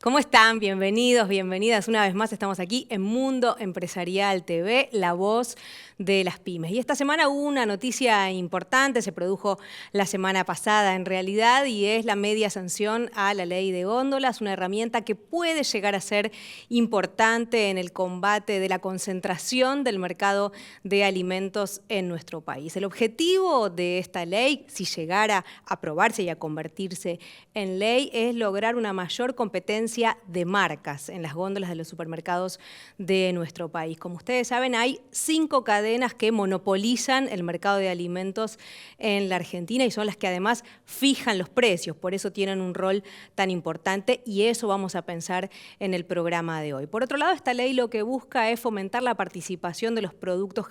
¿Cómo están? Bienvenidos, bienvenidas. Una vez más estamos aquí en Mundo Empresarial TV, la voz de las pymes. Y esta semana hubo una noticia importante, se produjo la semana pasada en realidad, y es la media sanción a la ley de góndolas, una herramienta que puede llegar a ser importante en el combate de la concentración del mercado de alimentos en nuestro país. El objetivo de esta ley, si llegara a aprobarse y a convertirse en ley, es lograr una mayor competencia de marcas en las góndolas de los supermercados de nuestro país. Como ustedes saben, hay 5 cadenas que monopolizan el mercado de alimentos en la Argentina y son las que además fijan los precios, por eso tienen un rol tan importante y eso vamos a pensar en el programa de hoy. Por otro lado, esta ley lo que busca es fomentar la participación de los productos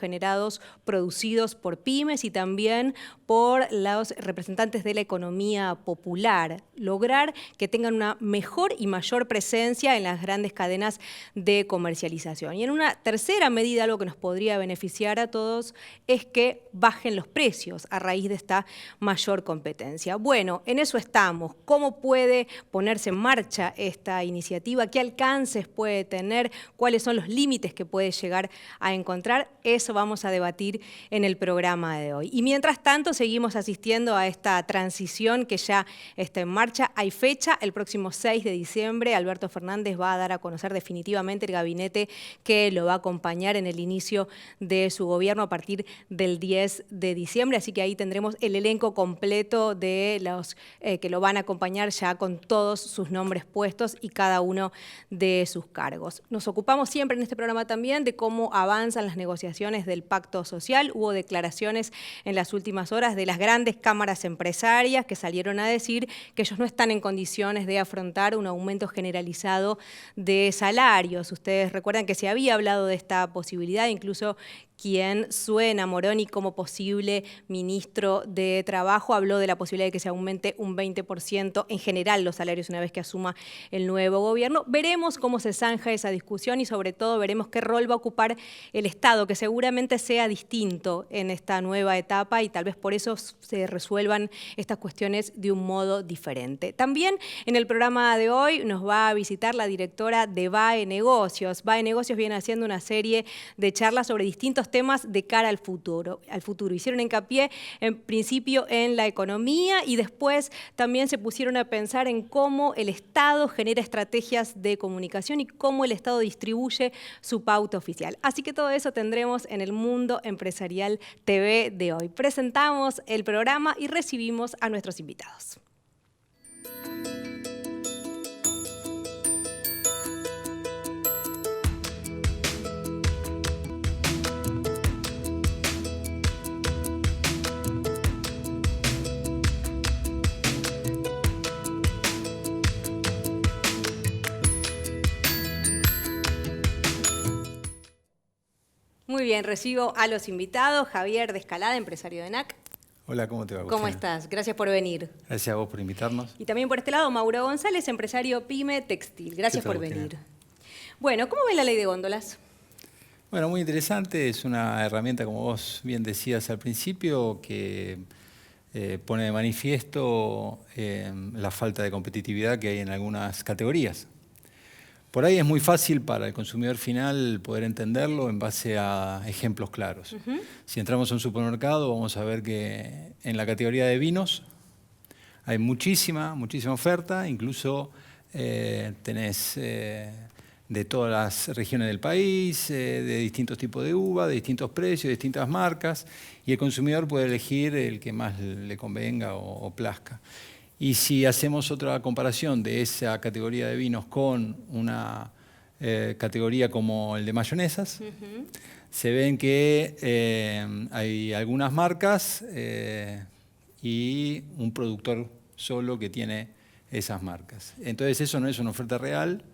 producidos por pymes y también por los representantes de la economía popular, lograr que tengan una mejor y mayor presencia en las grandes cadenas de comercialización. Y en una tercera medida, algo que nos podría beneficiar a todos, es que bajen los precios a raíz de esta mayor competencia. Bueno, en eso estamos. ¿Cómo puede ponerse en marcha esta iniciativa? ¿Qué alcances puede tener? ¿Cuáles son los límites que puede llegar a encontrar? Eso vamos a debatir en el programa de hoy. Y mientras tanto, seguimos asistiendo a esta transición que ya está en marcha. Hay fecha, el próximo 6 de diciembre, Alberto Fernández va a dar a conocer definitivamente el gabinete que lo va a acompañar en el inicio de su gobierno a partir del 10 de diciembre, así que ahí tendremos el elenco completo de los que lo van a acompañar ya con todos sus nombres puestos y cada uno de sus cargos. Nos ocupamos siempre en este programa también de cómo avanzan las negociaciones del Pacto Social. Hubo declaraciones en las últimas horas de las grandes cámaras empresarias que salieron a decir que ellos no están en condiciones de afrontar un aumento generalizado de salarios. Ustedes recuerdan que se había hablado de esta posibilidad, incluso quien suena Moroni como posible ministro de Trabajo habló de la posibilidad de que se aumente un 20% en general los salarios una vez que asuma el nuevo gobierno. Veremos cómo se zanja esa discusión y sobre todo veremos qué rol va a ocupar el Estado, que seguramente sea distinto en esta nueva etapa y tal vez por eso se resuelvan estas cuestiones de un modo diferente. También en el programa de hoy nos va a visitar la directora de BAE Negocios. BAE Negocios viene haciendo una serie de charlas sobre distintos temas de cara al futuro. Hicieron hincapié en principio en la economía y después también se pusieron a pensar en cómo el Estado genera estrategias de comunicación y cómo el Estado distribuye su pauta oficial. Así que todo eso tendremos en el Mundo Empresarial TV de hoy. Presentamos el programa y recibimos a nuestros invitados. Muy bien, recibo a los invitados. Javier Descalada, empresario de NAC. Hola, ¿cómo te va, Agustina? ¿Cómo estás? Gracias por venir. Gracias a vos por invitarnos. Y también por este lado, Mauro González, empresario pyme textil. Gracias por venir. Bueno, ¿cómo ven la ley de góndolas? Bueno, muy interesante. Es una herramienta, como vos bien decías al principio, que pone de manifiesto la falta de competitividad que hay en algunas categorías. Por ahí es muy fácil para el consumidor final poder entenderlo en base a ejemplos claros. Si entramos a un supermercado vamos a ver que en la categoría de vinos hay muchísima oferta, incluso tenés de todas las regiones del país, de distintos tipos de uva, de distintos precios, de distintas marcas, y el consumidor puede elegir el que más le convenga o plazca. Y si hacemos otra comparación de esa categoría de vinos con una categoría como el de mayonesas, se ven que hay algunas marcas y un productor solo que tiene esas marcas. Entonces eso no es una oferta real,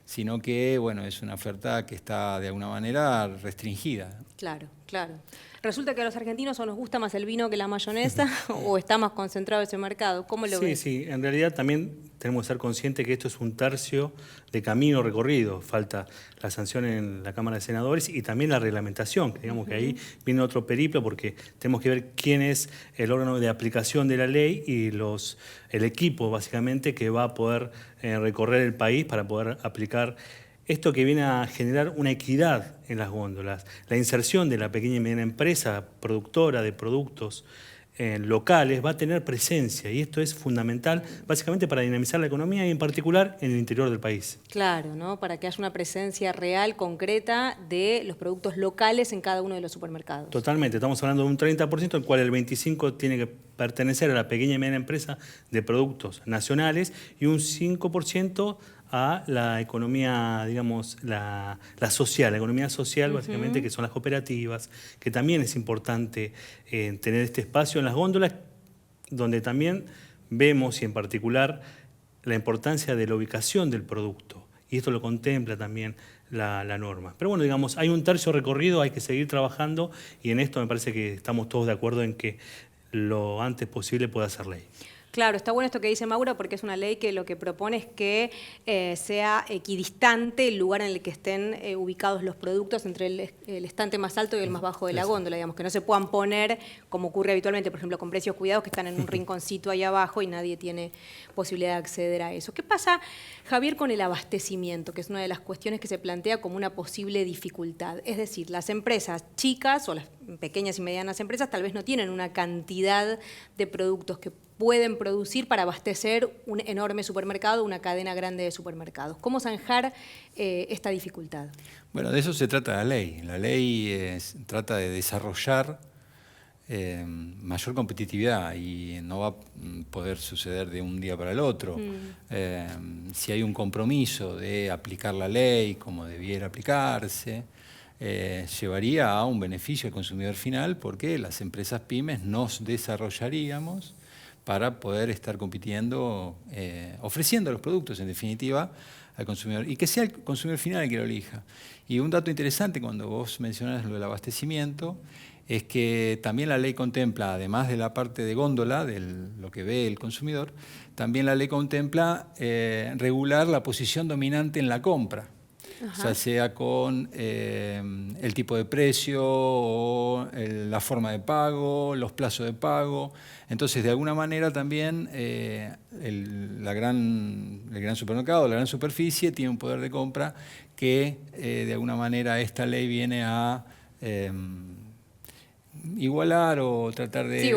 sino que bueno, es una oferta que está de alguna manera restringida. Claro, claro. ¿Resulta que a los argentinos o nos gusta más el vino que la mayonesa o está más concentrado ese mercado? ¿Cómo lo ves? Sí, en realidad también tenemos que ser conscientes que esto es un tercio de camino recorrido. Falta la sanción en la Cámara de Senadores y también la reglamentación, que digamos que ahí viene otro periplo porque tenemos que ver quién es el órgano de aplicación de la ley y el equipo básicamente que va a poder recorrer el país para poder aplicar esto que viene a generar una equidad en las góndolas, la inserción de la pequeña y mediana empresa productora de productos locales va a tener presencia y esto es fundamental básicamente para dinamizar la economía y en particular en el interior del país. Claro, ¿no? Para que haya una presencia real, concreta de los productos locales en cada uno de los supermercados. Totalmente, estamos hablando de un 30%, el cual el 25% tiene que pertenecer a la pequeña y mediana empresa de productos nacionales y un 5% a la economía, digamos, la social, la economía social básicamente, que son las cooperativas, que también es importante tener este espacio en las góndolas, donde también vemos, y en particular, la importancia de la ubicación del producto. Y esto lo contempla también la norma. Pero bueno, digamos, hay un tercio recorrido, hay que seguir trabajando, y en esto me parece que estamos todos de acuerdo en que lo antes posible pueda ser ley. Claro, está bueno esto que dice Maura porque es una ley que lo que propone es que sea equidistante el lugar en el que estén ubicados los productos entre el estante más alto y el más bajo de la góndola, digamos, que no se puedan poner, como ocurre habitualmente, por ejemplo, con precios cuidados que están en un rinconcito ahí abajo y nadie tiene posibilidad de acceder a eso. ¿Qué pasa, Javier, con el abastecimiento, que es una de las cuestiones que se plantea como una posible dificultad? Es decir, las empresas chicas o las pequeñas y medianas empresas tal vez no tienen una cantidad de productos que pueden producir para abastecer un enorme supermercado, una cadena grande de supermercados. ¿Cómo zanjar esta dificultad? Bueno, de eso se trata la ley. La ley trata de desarrollar mayor competitividad y no va a poder suceder de un día para el otro. Si hay un compromiso de aplicar la ley como debiera aplicarse, llevaría a un beneficio al consumidor final porque las empresas pymes nos desarrollaríamos para poder estar compitiendo, ofreciendo los productos, en definitiva, al consumidor. Y que sea el consumidor final el que lo elija. Y un dato interesante cuando vos mencionás lo del abastecimiento, es que también la ley contempla, además de la parte de góndola, de lo que ve el consumidor, también la ley contempla regular la posición dominante en la compra. Ya sea con el tipo de precio o la forma de pago, los plazos de pago. Entonces, de alguna manera también el gran supermercado, la gran superficie, tiene un poder de compra que de alguna manera esta ley viene a igualar o tratar de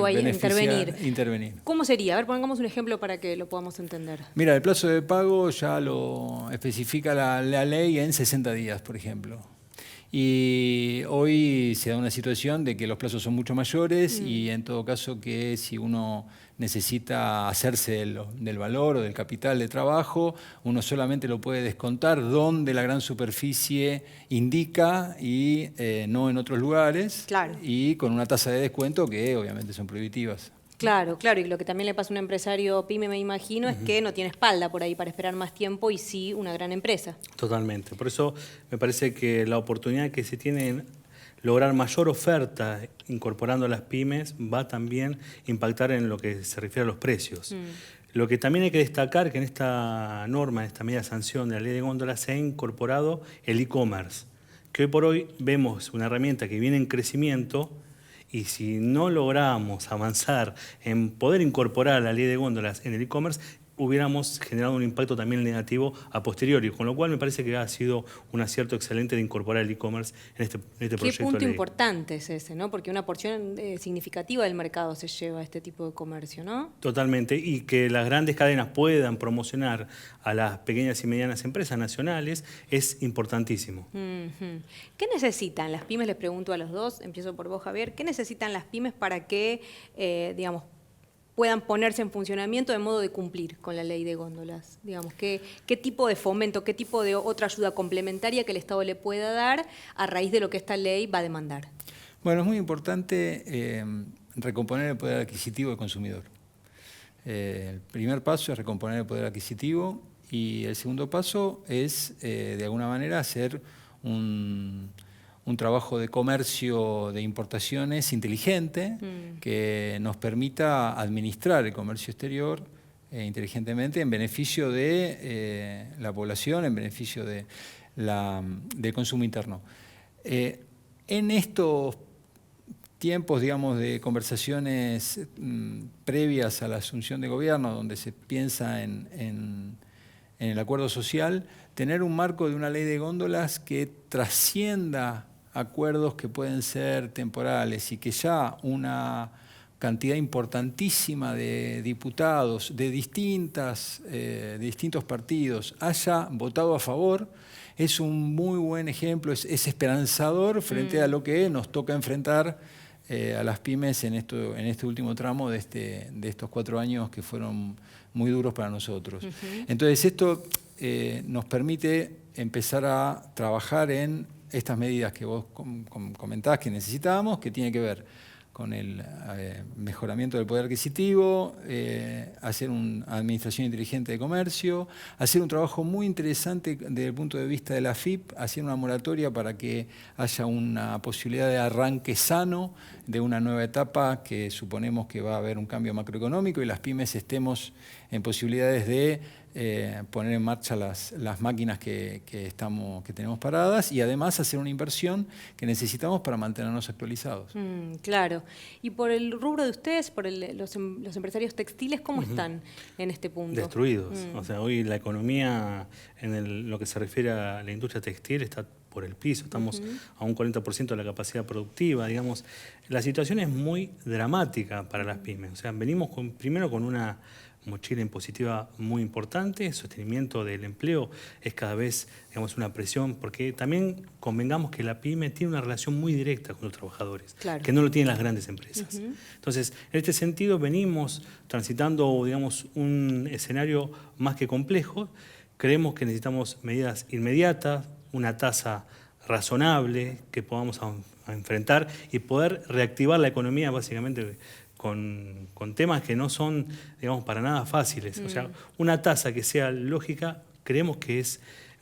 intervenir. ¿Cómo sería? A ver, pongamos un ejemplo para que lo podamos entender. Mira, el plazo de pago ya lo especifica la ley en 60 días, por ejemplo. Y hoy se da una situación de que los plazos son mucho mayores y en todo caso que si uno necesita hacerse del valor o del capital de trabajo, uno solamente lo puede descontar donde la gran superficie indica y no en otros lugares. Claro. Y con una tasa de descuento que obviamente son prohibitivas. Claro, claro, y lo que también le pasa a un empresario pyme, me imagino, es que no tiene espalda por ahí para esperar más tiempo y sí una gran empresa. Totalmente. Por eso me parece que la oportunidad que se tiene en lograr mayor oferta incorporando a las pymes va también a impactar en lo que se refiere a los precios. Lo que también hay que destacar que en esta norma, en esta media sanción de la ley de góndola, se ha incorporado el e-commerce, que hoy por hoy vemos una herramienta que viene en crecimiento. Y si no logramos avanzar en poder incorporar la ley de góndolas en el e-commerce, hubiéramos generado un impacto también negativo a posteriori, con lo cual me parece que ha sido un acierto excelente de incorporar el e-commerce en este proyecto de ley. Qué punto importante es ese, ¿no? Porque una porción significativa del mercado se lleva a este tipo de comercio, ¿no? Totalmente, y que las grandes cadenas puedan promocionar a las pequeñas y medianas empresas nacionales es importantísimo. ¿Qué necesitan las pymes? Les pregunto a los dos, empiezo por vos, Javier. ¿Qué necesitan las pymes para que, digamos, puedan ponerse en funcionamiento de modo de cumplir con la ley de góndolas? Digamos, ¿qué tipo de fomento, qué tipo de otra ayuda complementaria que el Estado le pueda dar a raíz de lo que esta ley va a demandar? Bueno, es muy importante recomponer el poder adquisitivo del consumidor. El primer paso es recomponer el poder adquisitivo y el segundo paso es, de alguna manera, hacer un trabajo de comercio de importaciones inteligente que nos permita administrar el comercio exterior inteligentemente en beneficio de la población, en beneficio del consumo interno. En estos tiempos, digamos, de conversaciones previas a la asunción de gobierno, donde se piensa en el acuerdo social, tener un marco de una ley de góndolas que trascienda acuerdos que pueden ser temporales y que ya una cantidad importantísima de diputados de distintos partidos haya votado a favor, es un muy buen ejemplo, es esperanzador frente a lo que nos toca enfrentar a las pymes en este último tramo de estos 4 años que fueron muy duros para nosotros. Entonces esto nos permite empezar a trabajar en estas medidas que vos comentás que necesitábamos, que tiene que ver con el mejoramiento del poder adquisitivo, hacer una administración inteligente de comercio, hacer un trabajo muy interesante desde el punto de vista de la AFIP, hacer una moratoria para que haya una posibilidad de arranque sano de una nueva etapa que suponemos que va a haber un cambio macroeconómico y las pymes estemos en posibilidades de poner en marcha las máquinas que tenemos paradas y además hacer una inversión que necesitamos para mantenernos actualizados. Claro. Y por el rubro de ustedes, por los empresarios textiles, ¿cómo están en este punto? Destruidos. O sea, hoy la economía, lo que se refiere a la industria textil, está por el piso. Estamos a un 40% de la capacidad productiva, digamos. La situación es muy dramática para las pymes. O sea, venimos primero con una mochila impositiva muy importante, el sostenimiento del empleo es cada vez, digamos, una presión, porque también convengamos que la pyme tiene una relación muy directa con los trabajadores, claro, que no lo tienen las grandes empresas. Entonces, en este sentido venimos transitando, digamos, un escenario más que complejo. Creemos que necesitamos medidas inmediatas, una tasa razonable que podamos enfrentar y poder reactivar la economía básicamente con temas que no son, digamos, para nada fáciles. O sea, una tasa que sea lógica, creemos que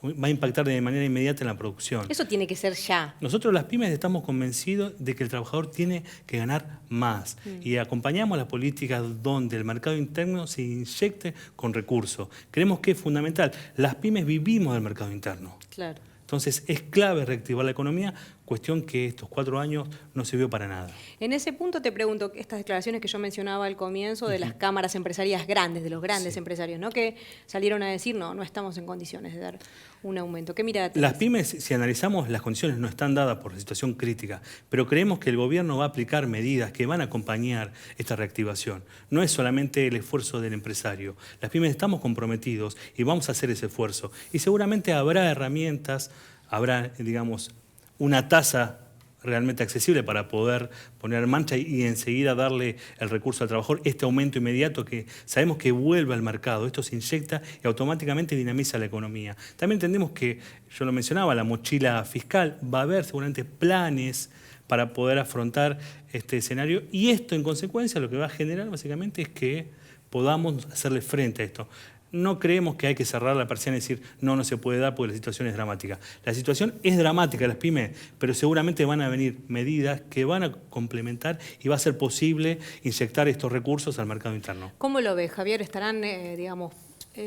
va a impactar de manera inmediata en la producción. Eso tiene que ser ya. Nosotros las pymes estamos convencidos de que el trabajador tiene que ganar más y acompañamos las políticas donde el mercado interno se inyecte con recursos. Creemos que es fundamental. Las pymes vivimos del mercado interno. Claro. Entonces es clave reactivar la economía, cuestión que estos 4 años no se vio para nada. En ese punto te pregunto, estas declaraciones que yo mencionaba al comienzo de las cámaras empresarias grandes, de los grandes empresarios, ¿no? Que salieron a decir, no estamos en condiciones de dar un aumento. ¿Qué mirada tenés? Las pymes, si analizamos, las condiciones no están dadas por la situación crítica, pero creemos que el gobierno va a aplicar medidas que van a acompañar esta reactivación. No es solamente el esfuerzo del empresario. Las pymes estamos comprometidos y vamos a hacer ese esfuerzo. Y seguramente habrá herramientas, habrá, digamos, una tasa realmente accesible para poder poner en marcha y enseguida darle el recurso al trabajador, este aumento inmediato que sabemos que vuelve al mercado, esto se inyecta y automáticamente dinamiza la economía. También entendemos que, yo lo mencionaba, la mochila fiscal, va a haber seguramente planes para poder afrontar este escenario y esto en consecuencia lo que va a generar básicamente es que podamos hacerle frente a esto. No creemos que hay que cerrar la persiana y decir no se puede dar porque la situación es dramática. La situación es dramática, las pymes, pero seguramente van a venir medidas que van a complementar y va a ser posible inyectar estos recursos al mercado interno. ¿Cómo lo ves, Javier? ¿Estarán, digamos,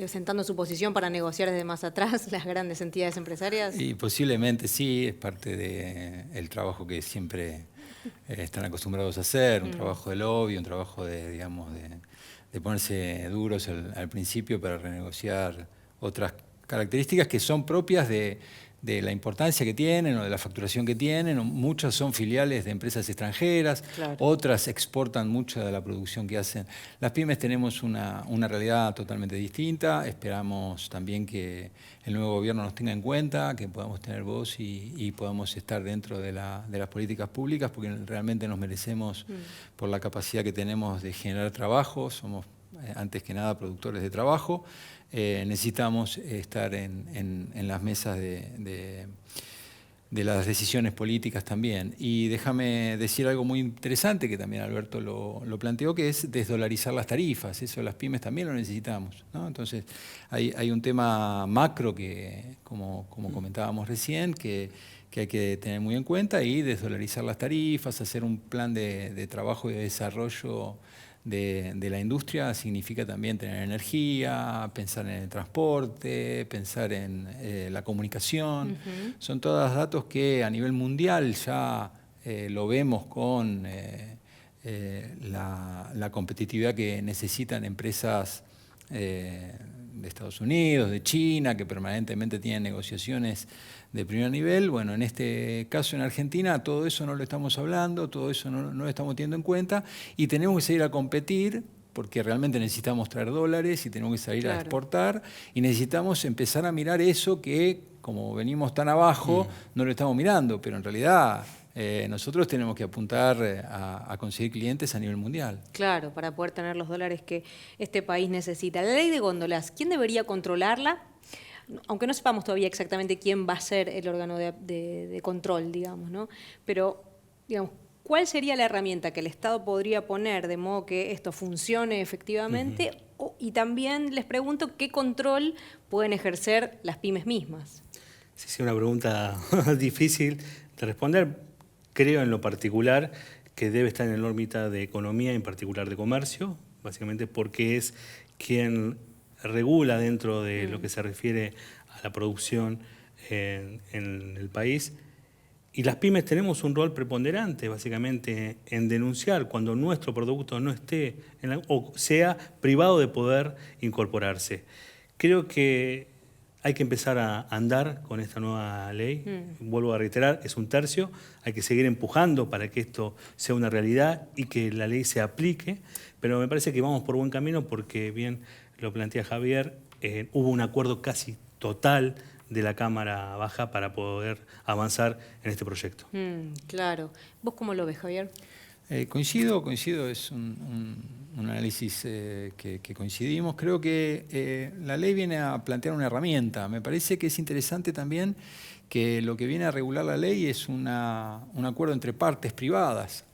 sentando su posición para negociar desde más atrás las grandes entidades empresarias? Y posiblemente sí, es parte del trabajo que siempre están acostumbrados a hacer, un trabajo de lobby, un trabajo de ponerse duros al principio para renegociar otras características que son propias de la importancia que tienen o de la facturación que tienen. Muchas son filiales de empresas extranjeras, claro, otras exportan mucha de la producción que hacen. Las pymes tenemos una realidad totalmente distinta. Esperamos también que el nuevo gobierno nos tenga en cuenta, que podamos tener voz y podamos estar dentro de las políticas públicas, porque realmente nos merecemos por la capacidad que tenemos de generar trabajo. Somos antes que nada productores de trabajo. Necesitamos estar en las mesas de las decisiones políticas también. Y déjame decir algo muy interesante que también Alberto lo planteó, que es desdolarizar las tarifas. Eso las pymes también lo necesitamos, ¿no? Entonces hay un tema macro que, como comentábamos recién, que hay que tener muy en cuenta y desdolarizar las tarifas, hacer un plan de trabajo y de desarrollo de la industria significa también tener energía, pensar en el transporte, pensar en la comunicación. Son todos datos que a nivel mundial ya lo vemos con la competitividad que necesitan empresas de Estados Unidos, de China, que permanentemente tienen negociaciones de primer nivel. Bueno, en este caso en Argentina todo eso no lo estamos hablando, todo eso no lo estamos teniendo en cuenta y tenemos que salir a competir porque realmente necesitamos traer dólares y tenemos que salir a exportar y necesitamos empezar a mirar eso que, como venimos tan abajo, no lo estamos mirando, pero en realidad nosotros tenemos que apuntar a conseguir clientes a nivel mundial. Claro, para poder tener los dólares que este país necesita. La ley de góndolas, ¿quién debería controlarla? Aunque no sepamos todavía exactamente quién va a ser el órgano de control, digamos, ¿no? Pero, digamos, ¿cuál sería la herramienta que el Estado podría poner de modo que esto funcione efectivamente? Y también les pregunto, ¿qué control pueden ejercer las pymes mismas? Sí, una pregunta difícil de responder. Creo en lo particular que debe estar en la órbita de economía, en particular de comercio, básicamente porque es quien regula dentro de lo que se refiere a la producción en el país. Y las pymes tenemos un rol preponderante, básicamente, en denunciar cuando nuestro producto no esté o sea privado de poder incorporarse. Creo que hay que empezar a andar con esta nueva ley. Vuelvo a reiterar, es un tercio. Hay que seguir empujando para que esto sea una realidad y que la ley se aplique. Pero me parece que vamos por buen camino porque, bien lo plantea Javier, hubo un acuerdo casi total de la Cámara Baja para poder avanzar en este proyecto. Claro. ¿Vos cómo lo ves, Javier? Coincido, es un análisis que coincidimos. Creo que la ley viene a plantear una herramienta. Me parece que es interesante también que lo que viene a regular la ley es un acuerdo entre partes privadas.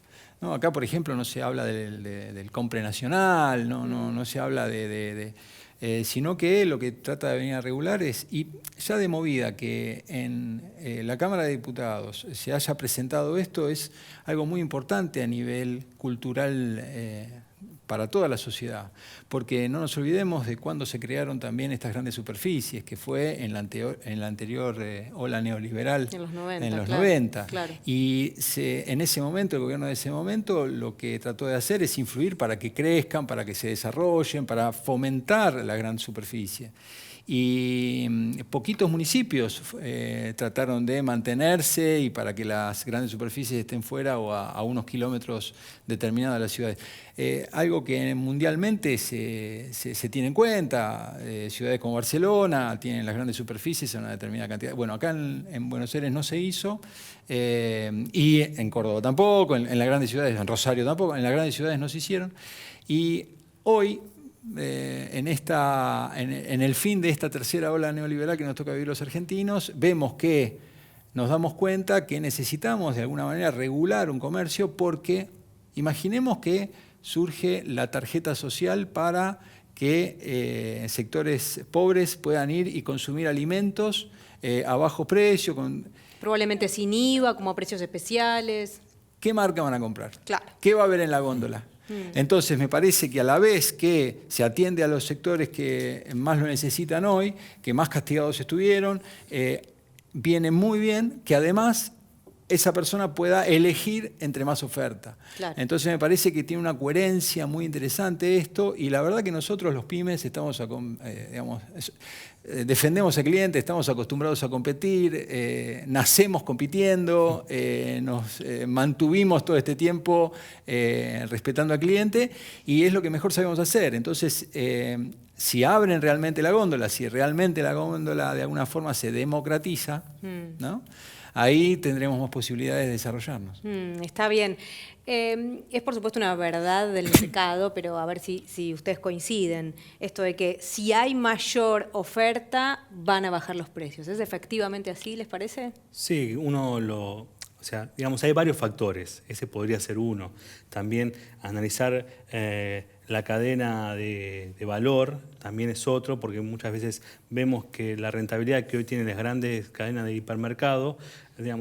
¿No? Acá, por ejemplo, no se habla del compre nacional, no se habla sino que lo que trata de venir a regular es, y ya de movida que en la Cámara de Diputados se haya presentado esto, es algo muy importante a nivel cultural para toda la sociedad, porque no nos olvidemos de cuándo se crearon también estas grandes superficies, que fue en la anterior ola neoliberal, en los 90. En los 90. Claro. Y en ese momento, el gobierno de ese momento, lo que trató de hacer es influir para que crezcan, para que se desarrollen, para fomentar la gran superficie. Y poquitos municipios trataron de mantenerse y para que las grandes superficies estén fuera o a unos kilómetros determinados de las ciudades. Algo que mundialmente se tiene en cuenta. Ciudades como Barcelona tienen las grandes superficies en una determinada cantidad. Bueno, acá en Buenos Aires no se hizo y en Córdoba tampoco, en las grandes ciudades, en Rosario tampoco, en las grandes ciudades no se hicieron. Y hoy, en el fin de esta tercera ola neoliberal que nos toca vivir los argentinos, vemos que nos damos cuenta que necesitamos de alguna manera regular un comercio porque imaginemos que surge la tarjeta social para que sectores pobres puedan ir y consumir alimentos a bajo precio. Probablemente sin IVA, como a precios especiales. ¿Qué marca van a comprar? Claro. ¿Qué va a haber en la góndola? Entonces me parece que a la vez que se atiende a los sectores que más lo necesitan hoy, que más castigados estuvieron, viene muy bien que además esa persona pueda elegir entre más oferta. Claro. Entonces me parece que tiene una coherencia muy interesante esto y la verdad que nosotros los pymes estamos, defendemos al cliente, estamos acostumbrados a competir, nacemos compitiendo, nos mantuvimos todo este tiempo respetando al cliente y es lo que mejor sabemos hacer. Entonces, si abren realmente la góndola, si realmente la góndola de alguna forma se democratiza, ¿no? Ahí tendremos más posibilidades de desarrollarnos. Está bien. Es por supuesto una verdad del mercado, pero a ver si ustedes coinciden. Esto de que si hay mayor oferta, van a bajar los precios. ¿Es efectivamente así, les parece? Sí, hay varios factores. Ese podría ser uno. También analizar la cadena de valor también es otro, porque muchas veces vemos que la rentabilidad que hoy tienen las grandes cadenas de hipermercado,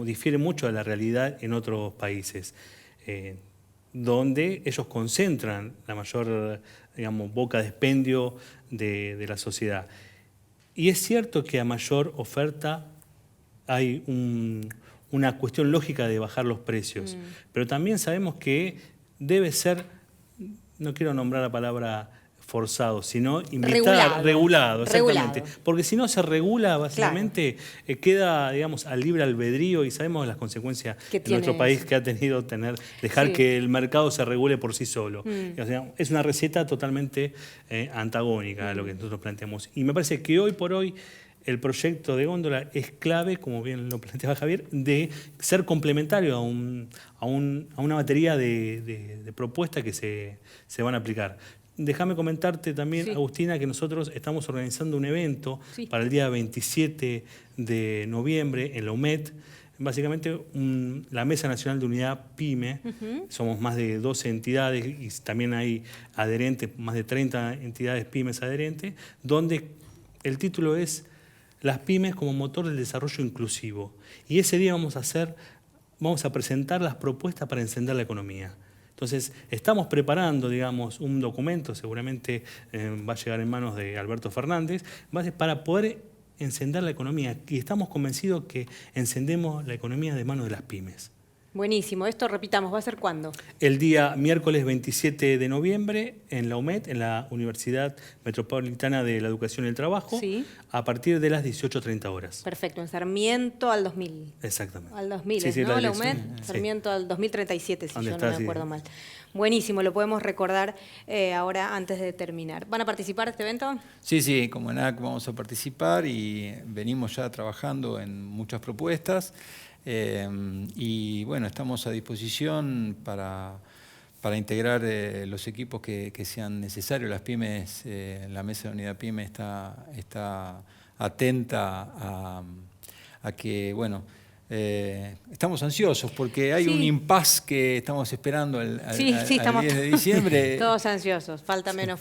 difiere mucho de la realidad en otros países. donde ellos concentran la mayor, digamos, boca de expendio de la sociedad. Y es cierto que a mayor oferta hay una cuestión lógica de bajar los precios, pero también sabemos que debe ser, no quiero nombrar la palabra forzado, sino regulado, exactamente. Porque si no se regula, básicamente queda, digamos, al libre albedrío, y sabemos las consecuencias en nuestro país que ha tenido dejar que el mercado se regule por sí solo. O sea, es una receta totalmente antagónica a lo que nosotros planteamos. Y me parece que hoy por hoy el proyecto de góndola es clave, como bien lo planteaba Javier, de ser complementario a una batería de propuestas que se van a aplicar. Déjame comentarte también, Agustina, que nosotros estamos organizando un evento para el día 27 de noviembre en la UMED, básicamente la Mesa Nacional de Unidad PYME. Somos más de 12 entidades y también hay adherentes, más de 30 entidades pymes adherentes, donde el título es Las pymes como motor del desarrollo inclusivo. Y ese día vamos a presentar las propuestas para encender la economía. Entonces, estamos preparando, digamos, un documento, seguramente va a llegar en manos de Alberto Fernández, para poder encender la economía. Y estamos convencidos que encendemos la economía de manos de las pymes. Buenísimo. Esto, repitamos, ¿va a ser cuándo? El día miércoles 27 de noviembre en la UMED, en la Universidad Metropolitana de la Educación y el Trabajo, a partir de las 18:30 horas. Perfecto, en Sarmiento al 2000. Exactamente. Al 2000, ¿no? La UMED, Sarmiento al 2037, si yo no me acuerdo mal. Buenísimo, lo podemos recordar ahora antes de terminar. ¿Van a participar de este evento? Sí, como ENAC vamos a participar y venimos ya trabajando en muchas propuestas. Y bueno, estamos a disposición para integrar los equipos que sean necesarios. Las pymes, la Mesa de Unidad PYME está atenta a que, bueno, estamos ansiosos porque hay un impasse que estamos esperando al 10 de diciembre. Todos ansiosos, falta menos.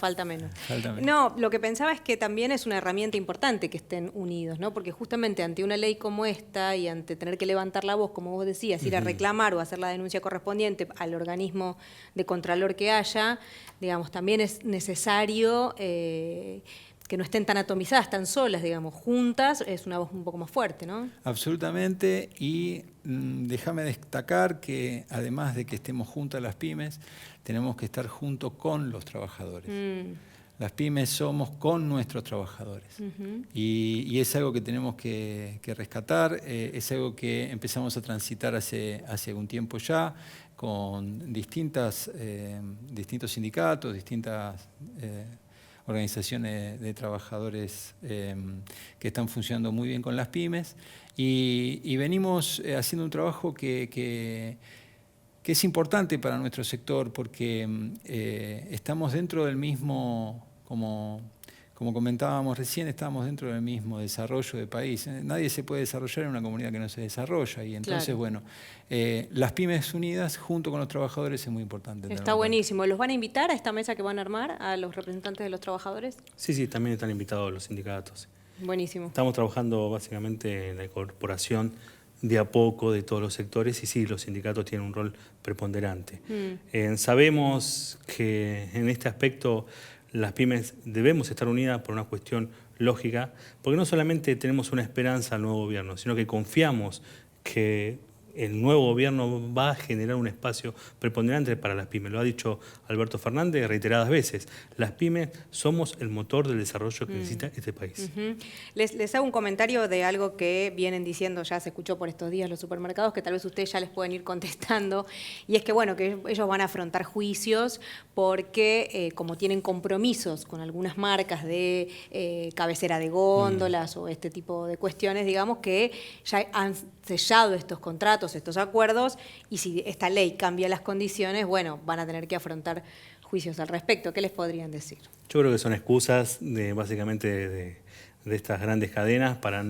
No, lo que pensaba es que también es una herramienta importante que estén unidos, ¿no? Porque justamente ante una ley como esta y ante tener que levantar la voz, como vos decías, ir a reclamar o hacer la denuncia correspondiente al organismo de contralor que haya, digamos, también es necesario que no estén tan atomizadas, tan solas, digamos, juntas, es una voz un poco más fuerte, ¿no? Absolutamente, y déjame destacar que además de que estemos juntas las pymes, tenemos que estar juntos con los trabajadores. Las pymes somos con nuestros trabajadores y es algo que tenemos que rescatar, es algo que empezamos a transitar hace algún tiempo ya, con distintos sindicatos, distintas organizaciones de trabajadores que están funcionando muy bien con las pymes y venimos haciendo un trabajo que es importante para nuestro sector porque estamos dentro del mismo, como comentábamos recién, estamos dentro del mismo desarrollo de país. Nadie se puede desarrollar en una comunidad que no se desarrolla y entonces, bueno, las pymes unidas junto con los trabajadores es muy importante. Está buenísimo. ¿Los van a invitar a esta mesa que van a armar, a los representantes de los trabajadores? Sí, también están invitados los sindicatos. Buenísimo. Estamos trabajando básicamente en la incorporación de a poco de todos los sectores y sí, los sindicatos tienen un rol preponderante. Sabemos que en este aspecto las pymes debemos estar unidas por una cuestión lógica, porque no solamente tenemos una esperanza al nuevo gobierno, sino que confiamos que el nuevo gobierno va a generar un espacio preponderante para las pymes. Lo ha dicho Alberto Fernández reiteradas veces. Las pymes somos el motor del desarrollo que necesita este país. Les hago un comentario de algo que vienen diciendo, ya se escuchó por estos días los supermercados, que tal vez ustedes ya les pueden ir contestando, y es que, bueno, que ellos van a afrontar juicios porque como tienen compromisos con algunas marcas de cabecera de góndolas o este tipo de cuestiones, digamos, que ya han sellado estos contratos, estos acuerdos, y si esta ley cambia las condiciones, bueno, van a tener que afrontar juicios al respecto. ¿Qué les podrían decir? Yo creo que son excusas básicamente de estas grandes cadenas para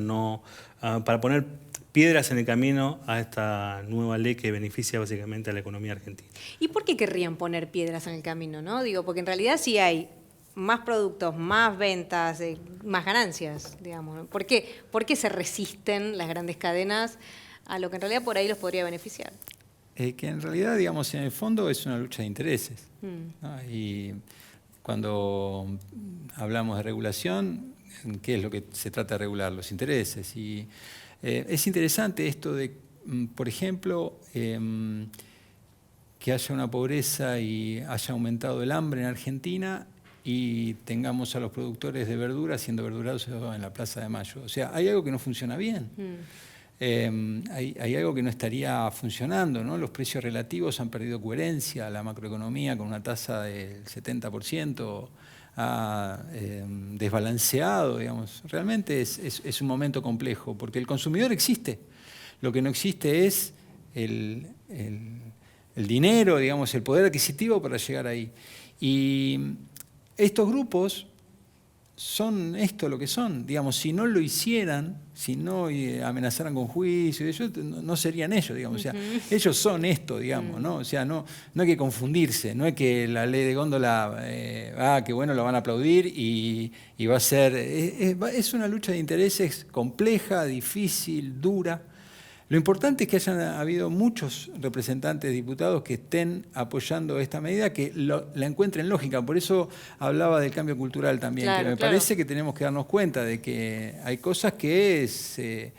poner piedras en el camino a esta nueva ley que beneficia básicamente a la economía argentina. ¿Y por qué querrían poner piedras en el camino, no? Digo, porque en realidad sí hay más productos, más ventas, más ganancias, digamos. ¿Por qué se resisten las grandes cadenas a lo que en realidad por ahí los podría beneficiar? que en realidad, digamos, en el fondo es una lucha de intereses, ¿no? Y cuando hablamos de regulación, ¿qué es lo que se trata de regular? Los intereses. Y es interesante esto de, por ejemplo, que haya una pobreza y haya aumentado el hambre en Argentina y tengamos a los productores de verduras siendo verdurados en la Plaza de Mayo. O sea, hay algo que no funciona bien. Hay algo que no estaría funcionando, ¿no? Los precios relativos han perdido coherencia, la macroeconomía con una tasa del 70% ha desbalanceado, digamos. Realmente es un momento complejo, porque el consumidor existe. Lo que no existe es el dinero, digamos, el poder adquisitivo para llegar ahí. Y estos grupos son esto lo que son. Digamos, si no lo hicieran, si no amenazaran con juicio, no serían ellos, digamos. O sea, ellos son esto, digamos, ¿no? O sea, no hay que confundirse, no es que la ley de góndola, que bueno, lo van a aplaudir y va a ser... Es una lucha de intereses compleja, difícil, dura. Lo importante es que hayan habido muchos representantes, diputados que estén apoyando esta medida, que la encuentren lógica. Por eso hablaba del cambio cultural también, claro, que me parece que tenemos que darnos cuenta de que hay cosas que se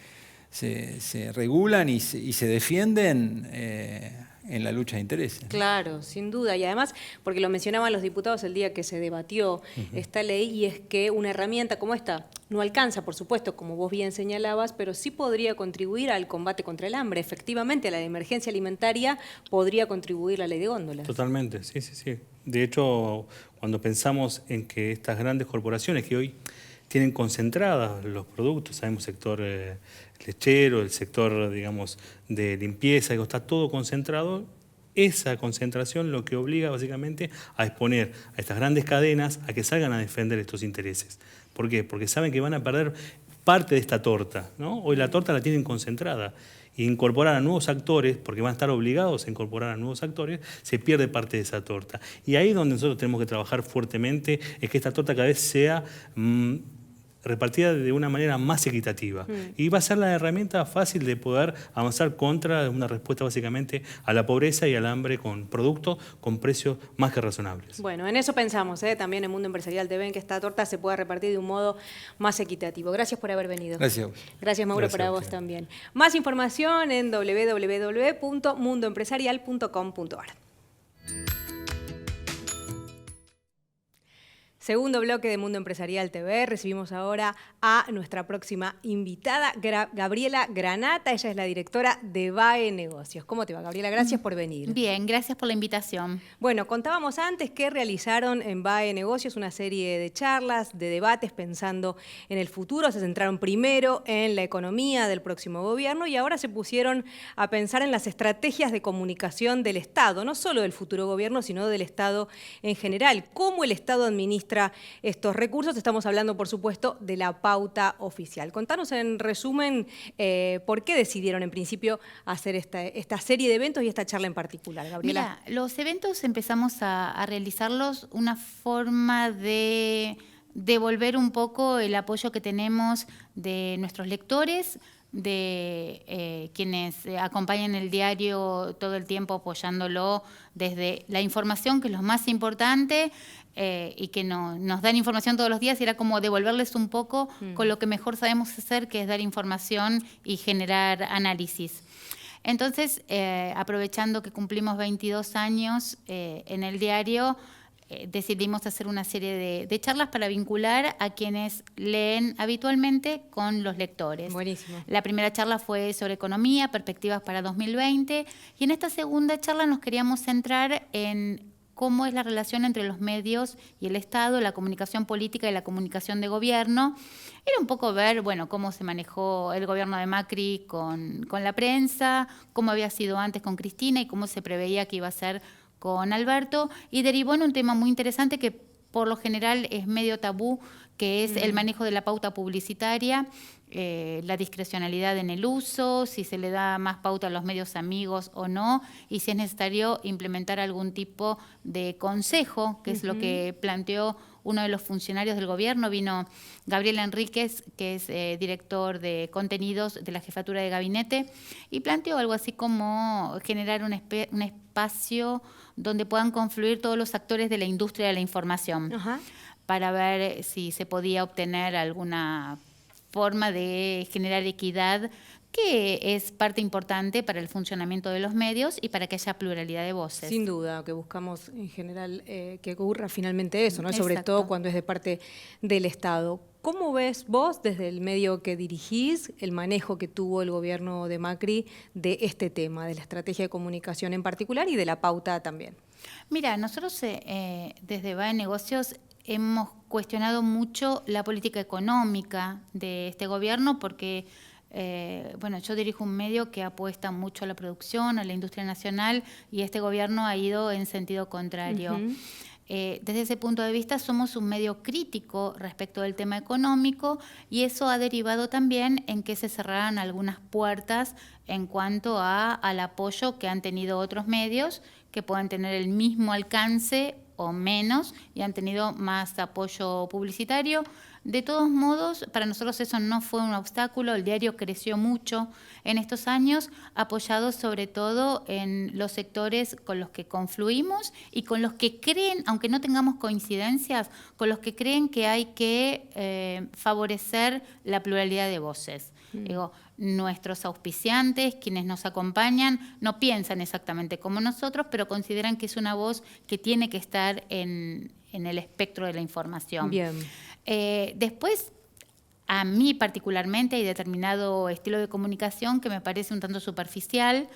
regulan y se defienden en la lucha de intereses. Claro, sin duda. Y además, porque lo mencionaban los diputados el día que se debatió esta ley, y es que una herramienta como esta no alcanza, por supuesto, como vos bien señalabas, pero sí podría contribuir al combate contra el hambre. Efectivamente, a la emergencia alimentaria podría contribuir la ley de góndolas. Totalmente, sí, sí, sí. De hecho, cuando pensamos en que estas grandes corporaciones que hoy tienen concentradas los productos, sabemos sector lechero, el sector, digamos, de limpieza, digo, está todo concentrado. Esa concentración lo que obliga básicamente a exponer a estas grandes cadenas a que salgan a defender estos intereses. ¿Por qué? Porque saben que van a perder parte de esta torta, ¿no? Hoy la torta la tienen concentrada. E incorporar a nuevos actores, porque van a estar obligados a incorporar a nuevos actores, se pierde parte de esa torta. Y ahí es donde nosotros tenemos que trabajar fuertemente, es que esta torta cada vez sea repartida de una manera más equitativa. Y va a ser la herramienta fácil de poder avanzar contra una respuesta básicamente a la pobreza y al hambre con productos con precios más que razonables. Bueno, en eso pensamos, también en Mundo Empresarial TV, en que esta torta se pueda repartir de un modo más equitativo. Gracias por haber venido. Gracias. Gracias, Mauro, Gracias para vos también. Más información en www.mundoempresarial.com.ar. Segundo bloque de Mundo Empresarial TV. Recibimos ahora a nuestra próxima invitada, Gabriela Granata. Ella es la directora de BAE Negocios. ¿Cómo te va, Gabriela? Gracias por venir. Bien, gracias por la invitación. Bueno, contábamos antes que realizaron en BAE Negocios una serie de charlas, de debates pensando en el futuro. Se centraron primero en la economía del próximo gobierno y ahora se pusieron a pensar en las estrategias de comunicación del Estado, no solo del futuro gobierno, sino del Estado en general. ¿Cómo el Estado administra estos recursos? Estamos hablando, por supuesto, de la pauta oficial. Contanos en resumen por qué decidieron en principio hacer esta serie de eventos y esta charla en particular, Gabriela. Mira, los eventos empezamos a realizarlos una forma de devolver un poco el apoyo que tenemos de nuestros lectores, de quienes acompañan el diario todo el tiempo apoyándolo desde la información, que es lo más importante, y que nos dan información todos los días, y era como devolverles un poco con lo que mejor sabemos hacer, que es dar información y generar análisis. Entonces, aprovechando que cumplimos 22 años en el diario, decidimos hacer una serie de charlas para vincular a quienes leen habitualmente con los lectores. Buenísimo. La primera charla fue sobre economía, perspectivas para 2020, y en esta segunda charla nos queríamos centrar en cómo es la relación entre los medios y el Estado, la comunicación política y la comunicación de gobierno. Era un poco ver, bueno, cómo se manejó el gobierno de Macri con la prensa, cómo había sido antes con Cristina y cómo se preveía que iba a ser con Alberto, y derivó en un tema muy interesante que por lo general es medio tabú, que es el manejo de la pauta publicitaria, la discrecionalidad en el uso, si se le da más pauta a los medios amigos o no, y si es necesario implementar algún tipo de consejo, que es lo que planteó uno de los funcionarios del gobierno, vino Gabriel Enríquez, que es director de contenidos de la Jefatura de Gabinete, y planteó algo así como generar un espacio donde puedan confluir todos los actores de la industria de la información, para ver si se podía obtener alguna forma de generar equidad, que es parte importante para el funcionamiento de los medios y para que haya pluralidad de voces. Sin duda, que buscamos en general que ocurra finalmente eso, ¿no? Sobre Exacto. todo cuando es de parte del Estado. ¿Cómo ves vos, desde el medio que dirigís, el manejo que tuvo el gobierno de Macri de este tema, de la estrategia de comunicación en particular y de la pauta también? Mira, nosotros desde BAE Negocios hemos cuestionado mucho la política económica de este gobierno porque yo dirijo un medio que apuesta mucho a la producción, a la industria nacional, y este gobierno ha ido en sentido contrario. Desde ese punto de vista somos un medio crítico respecto del tema económico, y eso ha derivado también en que se cerraran algunas puertas en cuanto al apoyo que han tenido otros medios que pueden tener el mismo alcance o menos y han tenido más apoyo publicitario. De todos modos, para nosotros eso no fue un obstáculo. El diario creció mucho en estos años, apoyado sobre todo en los sectores con los que confluimos y con los que creen, aunque no tengamos coincidencias, con los que creen que hay que favorecer la pluralidad de voces. Digo, nuestros auspiciantes, quienes nos acompañan, no piensan exactamente como nosotros, pero consideran que es una voz que tiene que estar en el espectro de la información. Bien. Después, a mí particularmente hay determinado estilo de comunicación que me parece un tanto superficial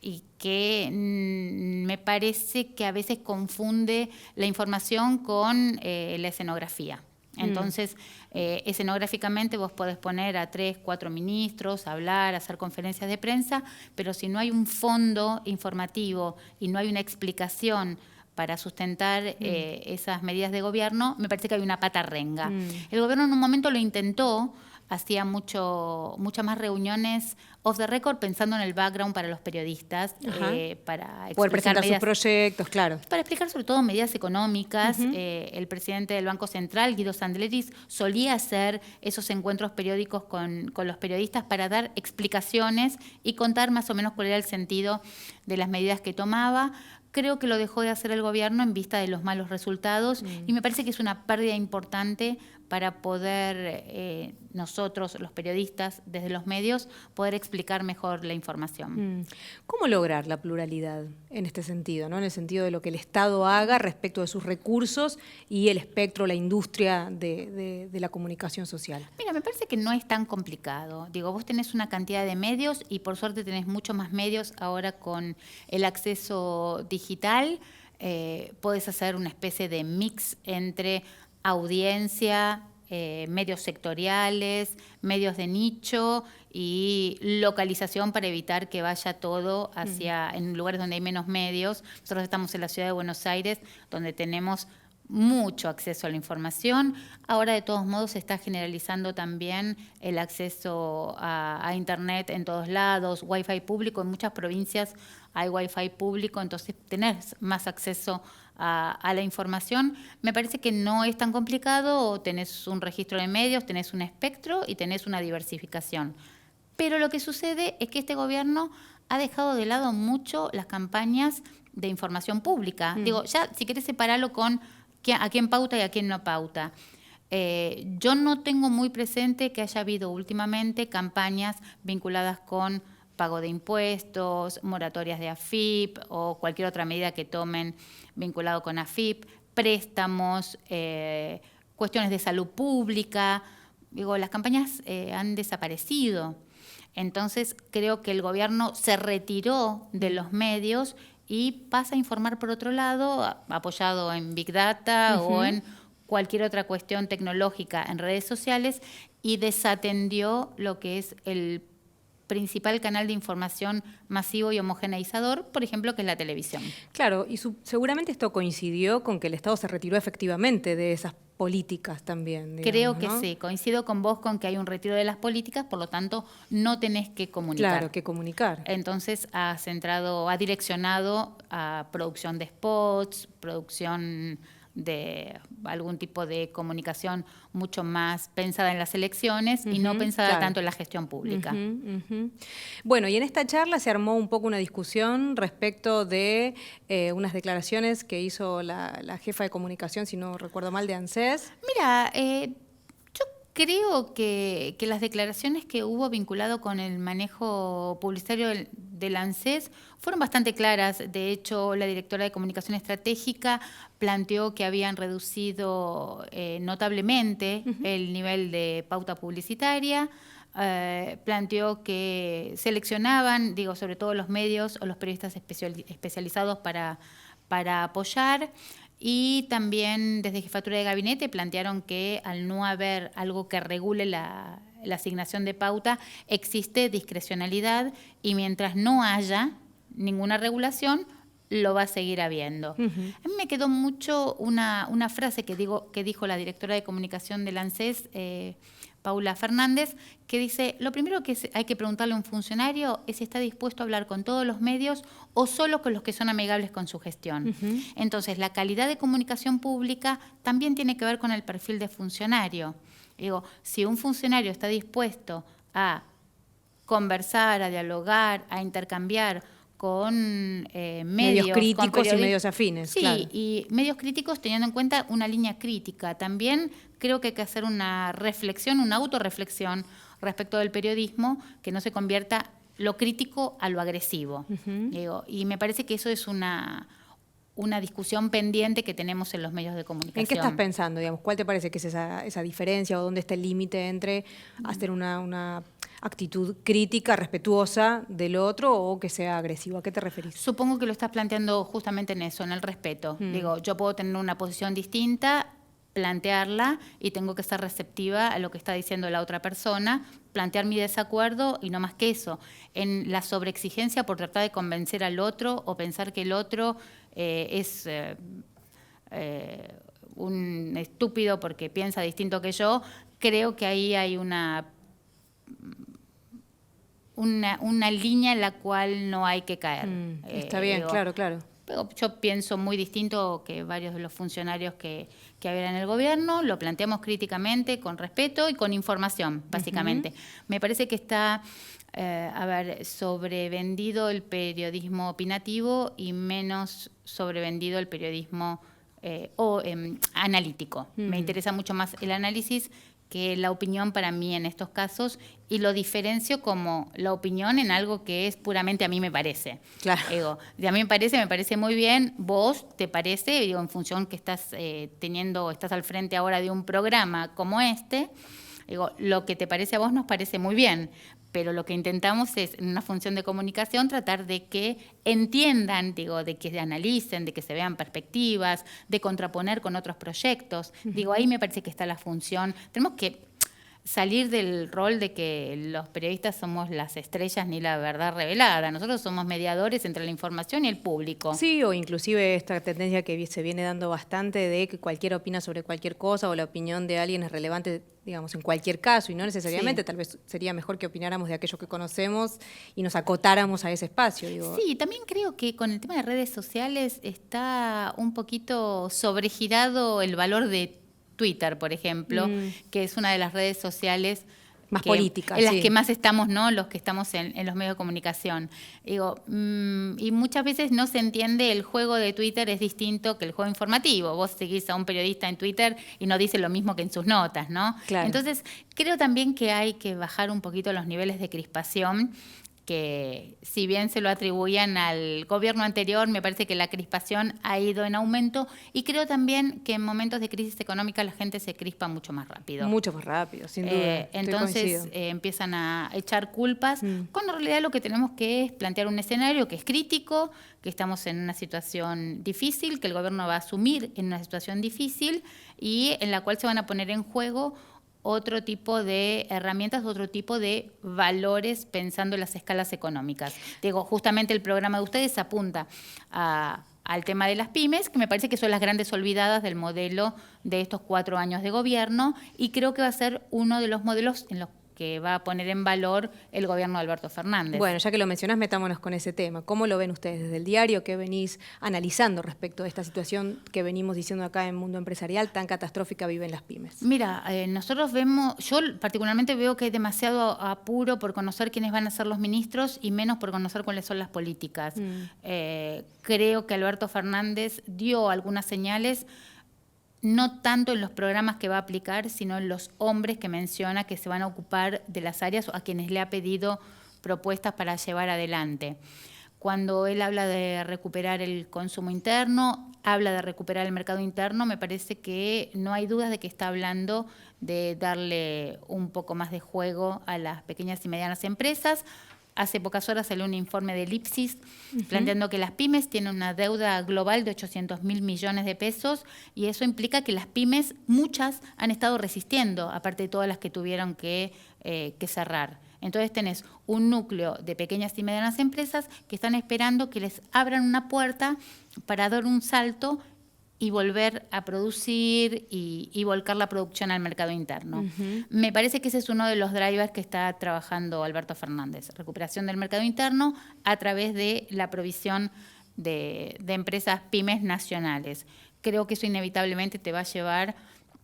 y que me parece que a veces confunde la información con la escenografía. Entonces, escenográficamente vos podés poner a 3, 4 ministros, hablar, hacer conferencias de prensa, pero si no hay un fondo informativo y no hay una explicación para sustentar esas medidas de gobierno, me parece que hay una pata renga. El gobierno en un momento lo intentó, hacía muchas más reuniones off the record pensando en el background para los periodistas, para poder presentar sus medidas, proyectos, claro. para explicar sobre todo medidas económicas. El presidente del Banco Central, Guido Sandleris, solía hacer esos encuentros periódicos con los periodistas para dar explicaciones y contar más o menos cuál era el sentido de las medidas que tomaba. Creo que lo dejó de hacer el gobierno en vista de los malos resultados y me parece que es una pérdida importante para poder nosotros, los periodistas, desde los medios, poder explicar mejor la información. ¿Cómo lograr la pluralidad en este sentido, ¿no? En el sentido de lo que el Estado haga respecto de sus recursos y el espectro, la industria de la comunicación social? Mira, me parece que no es tan complicado. Digo, vos tenés una cantidad de medios y por suerte tenés muchos más medios ahora con el acceso digital. Podés hacer una especie de mix entre audiencia, medios sectoriales, medios de nicho y localización para evitar que vaya todo hacia en lugares donde hay menos medios. Nosotros estamos en la ciudad de Buenos Aires, donde tenemos mucho acceso a la información. Ahora, de todos modos, se está generalizando también el acceso a Internet en todos lados, Wi-Fi público. En muchas provincias hay Wi-Fi público, entonces tenés más acceso a la información. Me parece que no es tan complicado. Tenés un registro de medios, tenés un espectro y tenés una diversificación. Pero lo que sucede es que este gobierno ha dejado de lado mucho las campañas de información pública. Digo, ya si querés separarlo con a quién pauta y a quién no pauta. Yo no tengo muy presente que haya habido últimamente campañas vinculadas con pago de impuestos, moratorias de AFIP o cualquier otra medida que tomen vinculado con AFIP, préstamos, cuestiones de salud pública. Digo, las campañas han desaparecido. Entonces, creo que el gobierno se retiró de los medios y pasa a informar por otro lado, apoyado en Big Data o en cualquier otra cuestión tecnológica en redes sociales, y desatendió lo que es el principal canal de información masivo y homogeneizador, por ejemplo, que es la televisión. Claro, y seguramente esto coincidió con que el Estado se retiró efectivamente de esas políticas también. Digamos, creo que ¿no? sí, coincido con vos con que hay un retiro de las políticas, por lo tanto no tenés que comunicar. Claro, que comunicar. Entonces ha direccionado a producción de spots, producción de algún tipo de comunicación mucho más pensada en las elecciones y no pensada tanto en la gestión pública. Bueno, y en esta charla se armó un poco una discusión respecto de unas declaraciones que hizo la jefa de comunicación, si no recuerdo mal, de ANSES. Mira, yo creo que las declaraciones que hubo vinculado con el manejo publicitario del ANSES fueron bastante claras. De hecho, la directora de Comunicación Estratégica planteó que habían reducido notablemente el nivel de pauta publicitaria. Planteó que seleccionaban, sobre todo los medios o los periodistas especializados para apoyar. Y también desde Jefatura de Gabinete plantearon que al no haber algo que regule la asignación de pauta, existe discrecionalidad y mientras no haya ninguna regulación, lo va a seguir habiendo. A mí me quedó mucho una frase que dijo la directora de comunicación del ANSES, Paula Fernández, que dice: lo primero que hay que preguntarle a un funcionario es si está dispuesto a hablar con todos los medios o solo con los que son amigables con su gestión. Entonces, la calidad de comunicación pública también tiene que ver con el perfil de funcionario. Si un funcionario está dispuesto a conversar, a dialogar, a intercambiar con medios críticos y medios afines. Sí, claro. Y medios críticos teniendo en cuenta una línea crítica. También creo que hay que hacer una reflexión, una autorreflexión respecto del periodismo, que no se convierta lo crítico a lo agresivo. Y me parece que eso es una discusión pendiente que tenemos en los medios de comunicación. ¿En qué estás pensando? ¿Cuál te parece que es esa diferencia o dónde está el límite entre hacer una actitud crítica, respetuosa del otro o que sea agresiva? ¿A qué te referís? Supongo que lo estás planteando justamente en eso, en el respeto. Yo puedo tener una posición distinta, plantearla y tengo que ser receptiva a lo que está diciendo la otra persona, plantear mi desacuerdo y no más que eso. En la sobreexigencia por tratar de convencer al otro o pensar que el otro es un estúpido porque piensa distinto que yo, creo que ahí hay una línea en la cual no hay que caer. Está bien, claro. Yo pienso muy distinto que varios de los funcionarios que había en el gobierno, lo planteamos críticamente, con respeto y con información, básicamente. Me parece que está sobrevendido el periodismo opinativo y menos sobrevendido el periodismo analítico. Me interesa mucho más el análisis que la opinión para mí en estos casos, y lo diferencio como la opinión en algo que es puramente a mí me parece. Claro. A mí me parece muy bien, vos te parece, en función que estás estás al frente ahora de un programa como este, lo que te parece a vos nos parece muy bien, pero lo que intentamos es, en una función de comunicación, tratar de que entiendan, de que analicen, de que se vean perspectivas, de contraponer con otros proyectos. Ahí me parece que está la función. Tenemos que salir del rol de que los periodistas somos las estrellas ni la verdad revelada. Nosotros somos mediadores entre la información y el público. Sí, o inclusive esta tendencia que se viene dando bastante de que cualquiera opina sobre cualquier cosa o la opinión de alguien es relevante, en cualquier caso, y no necesariamente. Sí. Tal vez sería mejor que opináramos de aquello que conocemos y nos acotáramos a ese espacio. Sí, también creo que con el tema de redes sociales está un poquito sobregirado el valor de Twitter, por ejemplo, que es una de las redes sociales más políticas, en las que más estamos, ¿no? Los que estamos en los medios de comunicación. Y muchas veces no se entiende, el juego de Twitter es distinto que el juego informativo. Vos seguís a un periodista en Twitter y no dice lo mismo que en sus notas, ¿no? Claro. Entonces, creo también que hay que bajar un poquito los niveles de crispación, que si bien se lo atribuían al gobierno anterior, me parece que la crispación ha ido en aumento, y creo también que en momentos de crisis económica la gente se crispa mucho más rápido. Mucho más rápido, sin duda. Entonces empiezan a echar culpas, cuando en realidad lo que tenemos que es plantear un escenario que es crítico, que estamos en una situación difícil, que el gobierno va a asumir en una situación difícil y en la cual se van a poner en juego otro tipo de herramientas, otro tipo de valores pensando en las escalas económicas. Justamente el programa de ustedes apunta al tema de las pymes, que me parece que son las grandes olvidadas del modelo de estos 4 años de gobierno, y creo que va a ser uno de los modelos en los que va a poner en valor el gobierno de Alberto Fernández. Bueno, ya que lo mencionás, metámonos con ese tema. ¿Cómo lo ven ustedes desde el diario? ¿Qué venís analizando respecto de esta situación que venimos diciendo acá en Mundo Empresarial, tan catastrófica viven las pymes? Mira, nosotros vemos, yo particularmente veo que hay demasiado apuro por conocer quiénes van a ser los ministros y menos por conocer cuáles son las políticas. Creo que Alberto Fernández dio algunas señales, no tanto en los programas que va a aplicar, sino en los hombres que menciona que se van a ocupar de las áreas o a quienes le ha pedido propuestas para llevar adelante. Cuando él habla de recuperar el consumo interno, habla de recuperar el mercado interno, me parece que no hay dudas de que está hablando de darle un poco más de juego a las pequeñas y medianas empresas. Hace pocas horas salió un informe del IPSIS planteando que las pymes tienen una deuda global de 800.000 millones de pesos y eso implica que las pymes, muchas, han estado resistiendo, aparte de todas las que tuvieron que cerrar. Entonces tenés un núcleo de pequeñas y medianas empresas que están esperando que les abran una puerta para dar un salto y volver a producir y volcar la producción al mercado interno. Me parece que ese es uno de los drivers que está trabajando Alberto Fernández, recuperación del mercado interno a través de la provisión de empresas pymes nacionales. Creo que eso inevitablemente te va a llevar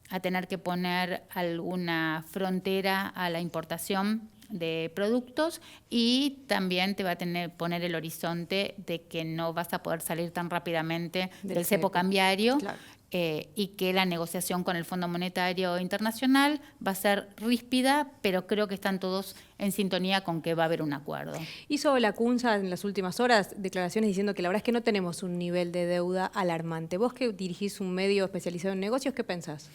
a tener que poner alguna frontera a la importación de productos y también te va a poner el horizonte de que no vas a poder salir tan rápidamente del cepo cambiario. Claro. Y que la negociación con el Fondo Monetario Internacional va a ser ríspida, pero creo que están todos en sintonía con que va a haber un acuerdo. Hizo la CUNSA en las últimas horas declaraciones diciendo que la verdad es que no tenemos un nivel de deuda alarmante. Vos que dirigís un medio especializado en negocios, ¿qué pensás?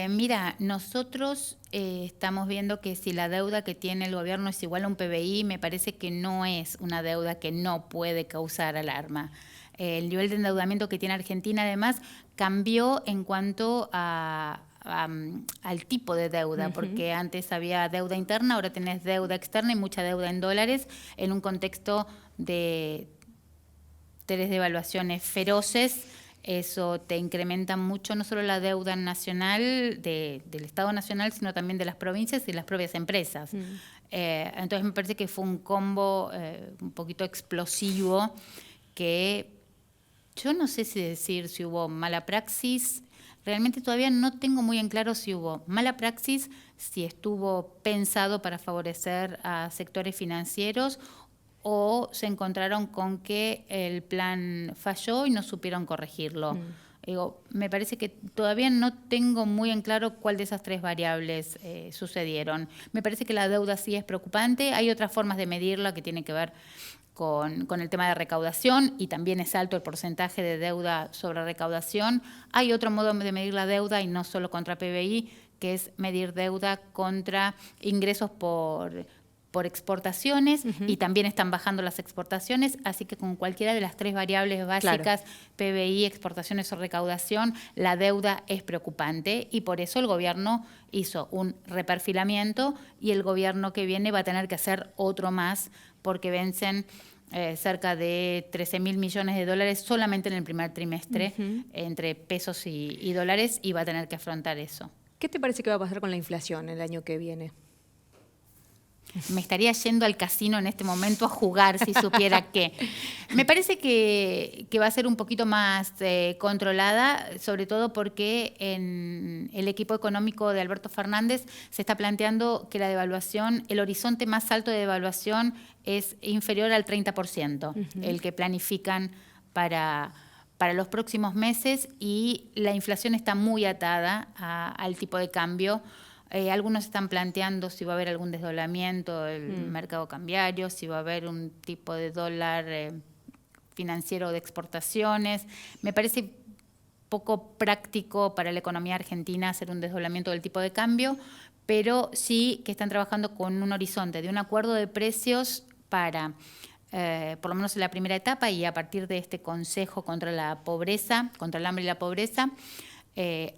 Mira, nosotros estamos viendo que si la deuda que tiene el gobierno es igual a un PBI, me parece que no es una deuda que no puede causar alarma. El nivel de endeudamiento que tiene Argentina, además, cambió en cuanto al tipo de deuda, porque antes había deuda interna, ahora tenés deuda externa y mucha deuda en dólares, en un contexto de 3 devaluaciones feroces. Eso te incrementa mucho no solo la deuda nacional del Estado Nacional, sino también de las provincias y las propias empresas. Entonces me parece que fue un combo un poquito explosivo que yo no sé si decir si hubo mala praxis. Realmente todavía no tengo muy en claro si hubo mala praxis, si estuvo pensado para favorecer a sectores financieros o se encontraron con que el plan falló y no supieron corregirlo. Me parece que todavía no tengo muy en claro cuál de esas 3 variables sucedieron. Me parece que la deuda sí es preocupante. Hay otras formas de medirla que tienen que ver con el tema de recaudación y también es alto el porcentaje de deuda sobre recaudación. Hay otro modo de medir la deuda y no solo contra PBI, que es medir deuda contra ingresos por exportaciones y también están bajando las exportaciones, así que con cualquiera de las 3 variables básicas, claro, PBI, exportaciones o recaudación, la deuda es preocupante y por eso el gobierno hizo un reperfilamiento y el gobierno que viene va a tener que hacer otro más porque vencen cerca de 13.000 millones de dólares solamente en el primer trimestre entre pesos y dólares y va a tener que afrontar eso. ¿Qué te parece que va a pasar con la inflación el año que viene? Me estaría yendo al casino en este momento a jugar si supiera qué. Me parece que va a ser un poquito más controlada, sobre todo porque en el equipo económico de Alberto Fernández se está planteando que la devaluación, el horizonte más alto de devaluación es inferior al 30%, el que planifican para los próximos meses y la inflación está muy atada al tipo de cambio. Algunos están planteando si va a haber algún desdoblamiento del mercado cambiario, si va a haber un tipo de dólar financiero de exportaciones. Me parece poco práctico para la economía argentina hacer un desdoblamiento del tipo de cambio, pero sí que están trabajando con un horizonte de un acuerdo de precios para, por lo menos en la primera etapa y a partir de este Consejo contra la Pobreza, contra el hambre y la pobreza,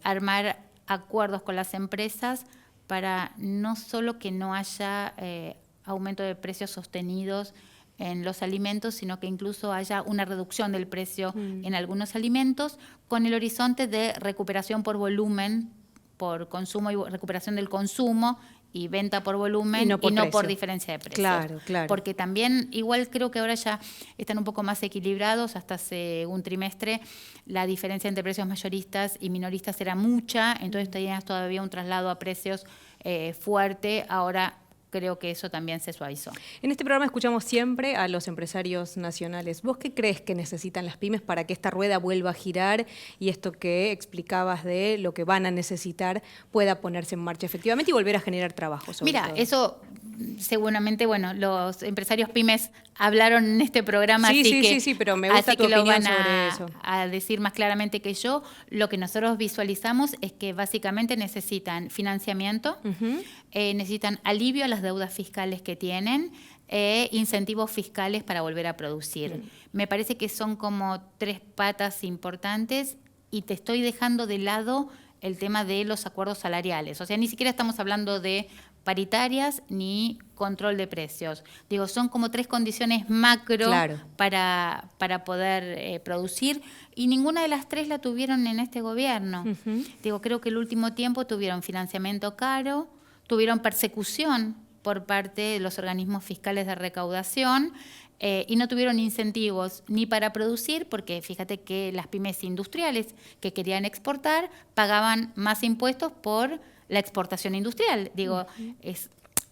armar acuerdos con las empresas para no solo que no haya aumento de precios sostenidos en los alimentos, sino que incluso haya una reducción del precio en algunos alimentos, con el horizonte de recuperación por volumen por consumo y recuperación del consumo y venta por volumen Y no por precio. diferencia de precios. Claro, claro. Porque también, igual creo que ahora ya están un poco más equilibrados. Hasta hace un trimestre la diferencia entre precios mayoristas y minoristas era mucha, entonces tenías todavía un traslado a precios fuerte. Ahora creo que eso también se suavizó. En este programa escuchamos siempre a los empresarios nacionales. ¿Vos qué crees que necesitan las pymes para que esta rueda vuelva a girar y esto que explicabas de lo que van a necesitar pueda ponerse en marcha efectivamente y volver a generar trabajo? Mira, todo? eso seguramente, bueno, los empresarios pymes hablaron en este programa, Sí, así sí, que, sí, sí, pero me gusta así tu que lo opinión van sobre eso. a decir más claramente que yo. Lo que nosotros visualizamos es que básicamente necesitan financiamiento, necesitan alivio a las deudas fiscales que tienen, incentivos fiscales para volver a producir. Me parece que son como 3 patas importantes y te estoy dejando de lado el tema de los acuerdos salariales. O sea, ni siquiera estamos hablando de paritarias ni control de precios. Digo, son como 3 condiciones macro Claro. para poder producir y ninguna de las 3 la tuvieron en este gobierno. Digo, creo que el último tiempo tuvieron financiamiento caro, tuvieron persecución por parte de los organismos fiscales de recaudación y no tuvieron incentivos ni para producir, porque fíjate que las pymes industriales que querían exportar pagaban más impuestos por la exportación industrial. Digo,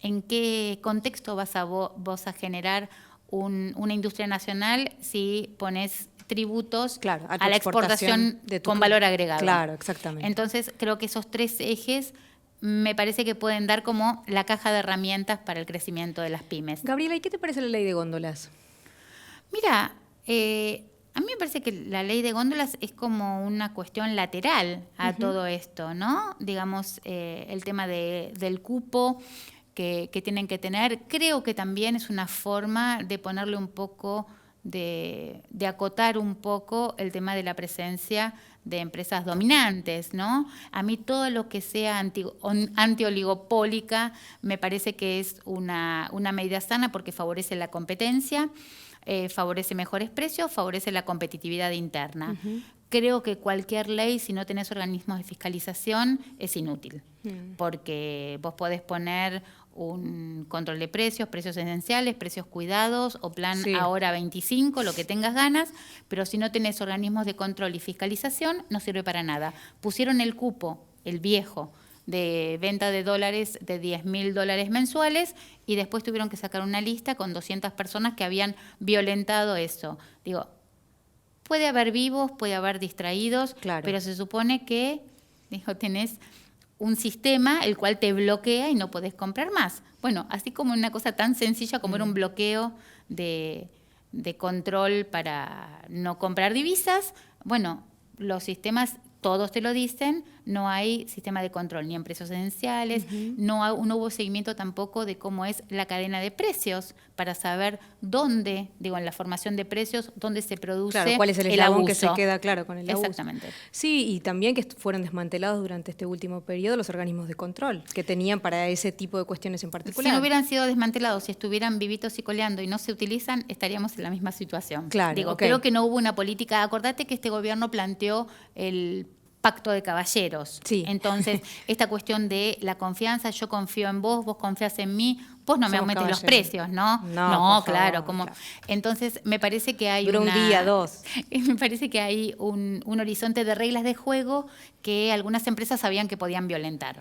¿en qué contexto vas a vos a generar una industria nacional si pones tributos Claro, a la exportación de tu con valor agregado? Claro, exactamente. Entonces, creo que esos 3 ejes me parece que pueden dar como la caja de herramientas para el crecimiento de las pymes. Gabriela, ¿y qué te parece la ley de góndolas? Mira, a mí me parece que la ley de góndolas es como una cuestión lateral a todo esto, ¿no? Digamos, el tema del cupo que tienen que tener. Creo que también es una forma de ponerle un poco, de acotar un poco el tema de la presencia de empresas dominantes, ¿no? A mí todo lo que sea antioligopólica me parece que es una medida sana porque favorece la competencia, favorece mejores precios, favorece la competitividad interna. Creo que cualquier ley, si no tenés organismos de fiscalización, es inútil, porque vos podés poner un control de precios, precios esenciales, precios cuidados o plan ahora 25, lo que tengas ganas, pero si no tenés organismos de control y fiscalización, no sirve para nada. Pusieron el cupo, el viejo, de venta de dólares de $10.000 mensuales y después tuvieron que sacar una lista con 200 personas que habían violentado eso. Digo, puede haber vivos, puede haber distraídos, Claro. pero se supone que tenés un sistema el cual te bloquea y no podés comprar más. Bueno, así como una cosa tan sencilla como era un bloqueo de control para no comprar divisas, bueno, los sistemas todos te lo dicen, no hay sistema de control ni en precios esenciales, no hubo seguimiento tampoco de cómo es la cadena de precios para saber dónde, en la formación de precios, dónde se produce Claro, cuál es el eslabón que se queda claro con el abuso. Exactamente. Sí, y también que fueron desmantelados durante este último periodo los organismos de control que tenían para ese tipo de cuestiones en particular. Si no hubieran sido desmantelados, si estuvieran vivitos y coleando y no se utilizan, estaríamos en la misma situación. Claro, Creo que no hubo una política. Acordate que este gobierno planteó el pacto de caballeros. Sí. Entonces, esta cuestión de la confianza, yo confío en vos, vos confías en mí, vos no me Somos aumentes los caballeros. precios, ¿no? No, por claro, favor, como claro. entonces me parece que hay Duró un día, 2. Me parece que hay un horizonte de reglas de juego que algunas empresas sabían que podían violentar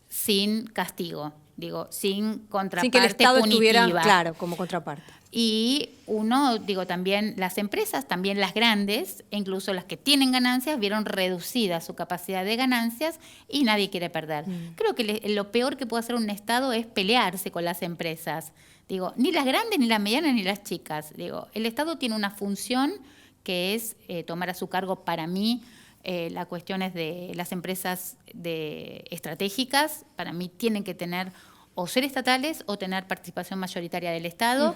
sin castigo, sin contraparte Sin que el Estado punitiva. estuviera, claro, como contraparte. Y también las empresas, también las grandes, e incluso las que tienen ganancias, vieron reducida su capacidad de ganancias y nadie quiere perder. Creo que lo peor que puede hacer un Estado es pelearse con las empresas. Ni las grandes, ni las medianas, ni las chicas. El Estado tiene una función que es tomar a su cargo, para mí, las cuestiones de las empresas estratégicas, para mí tienen que tener o ser estatales o tener participación mayoritaria del Estado.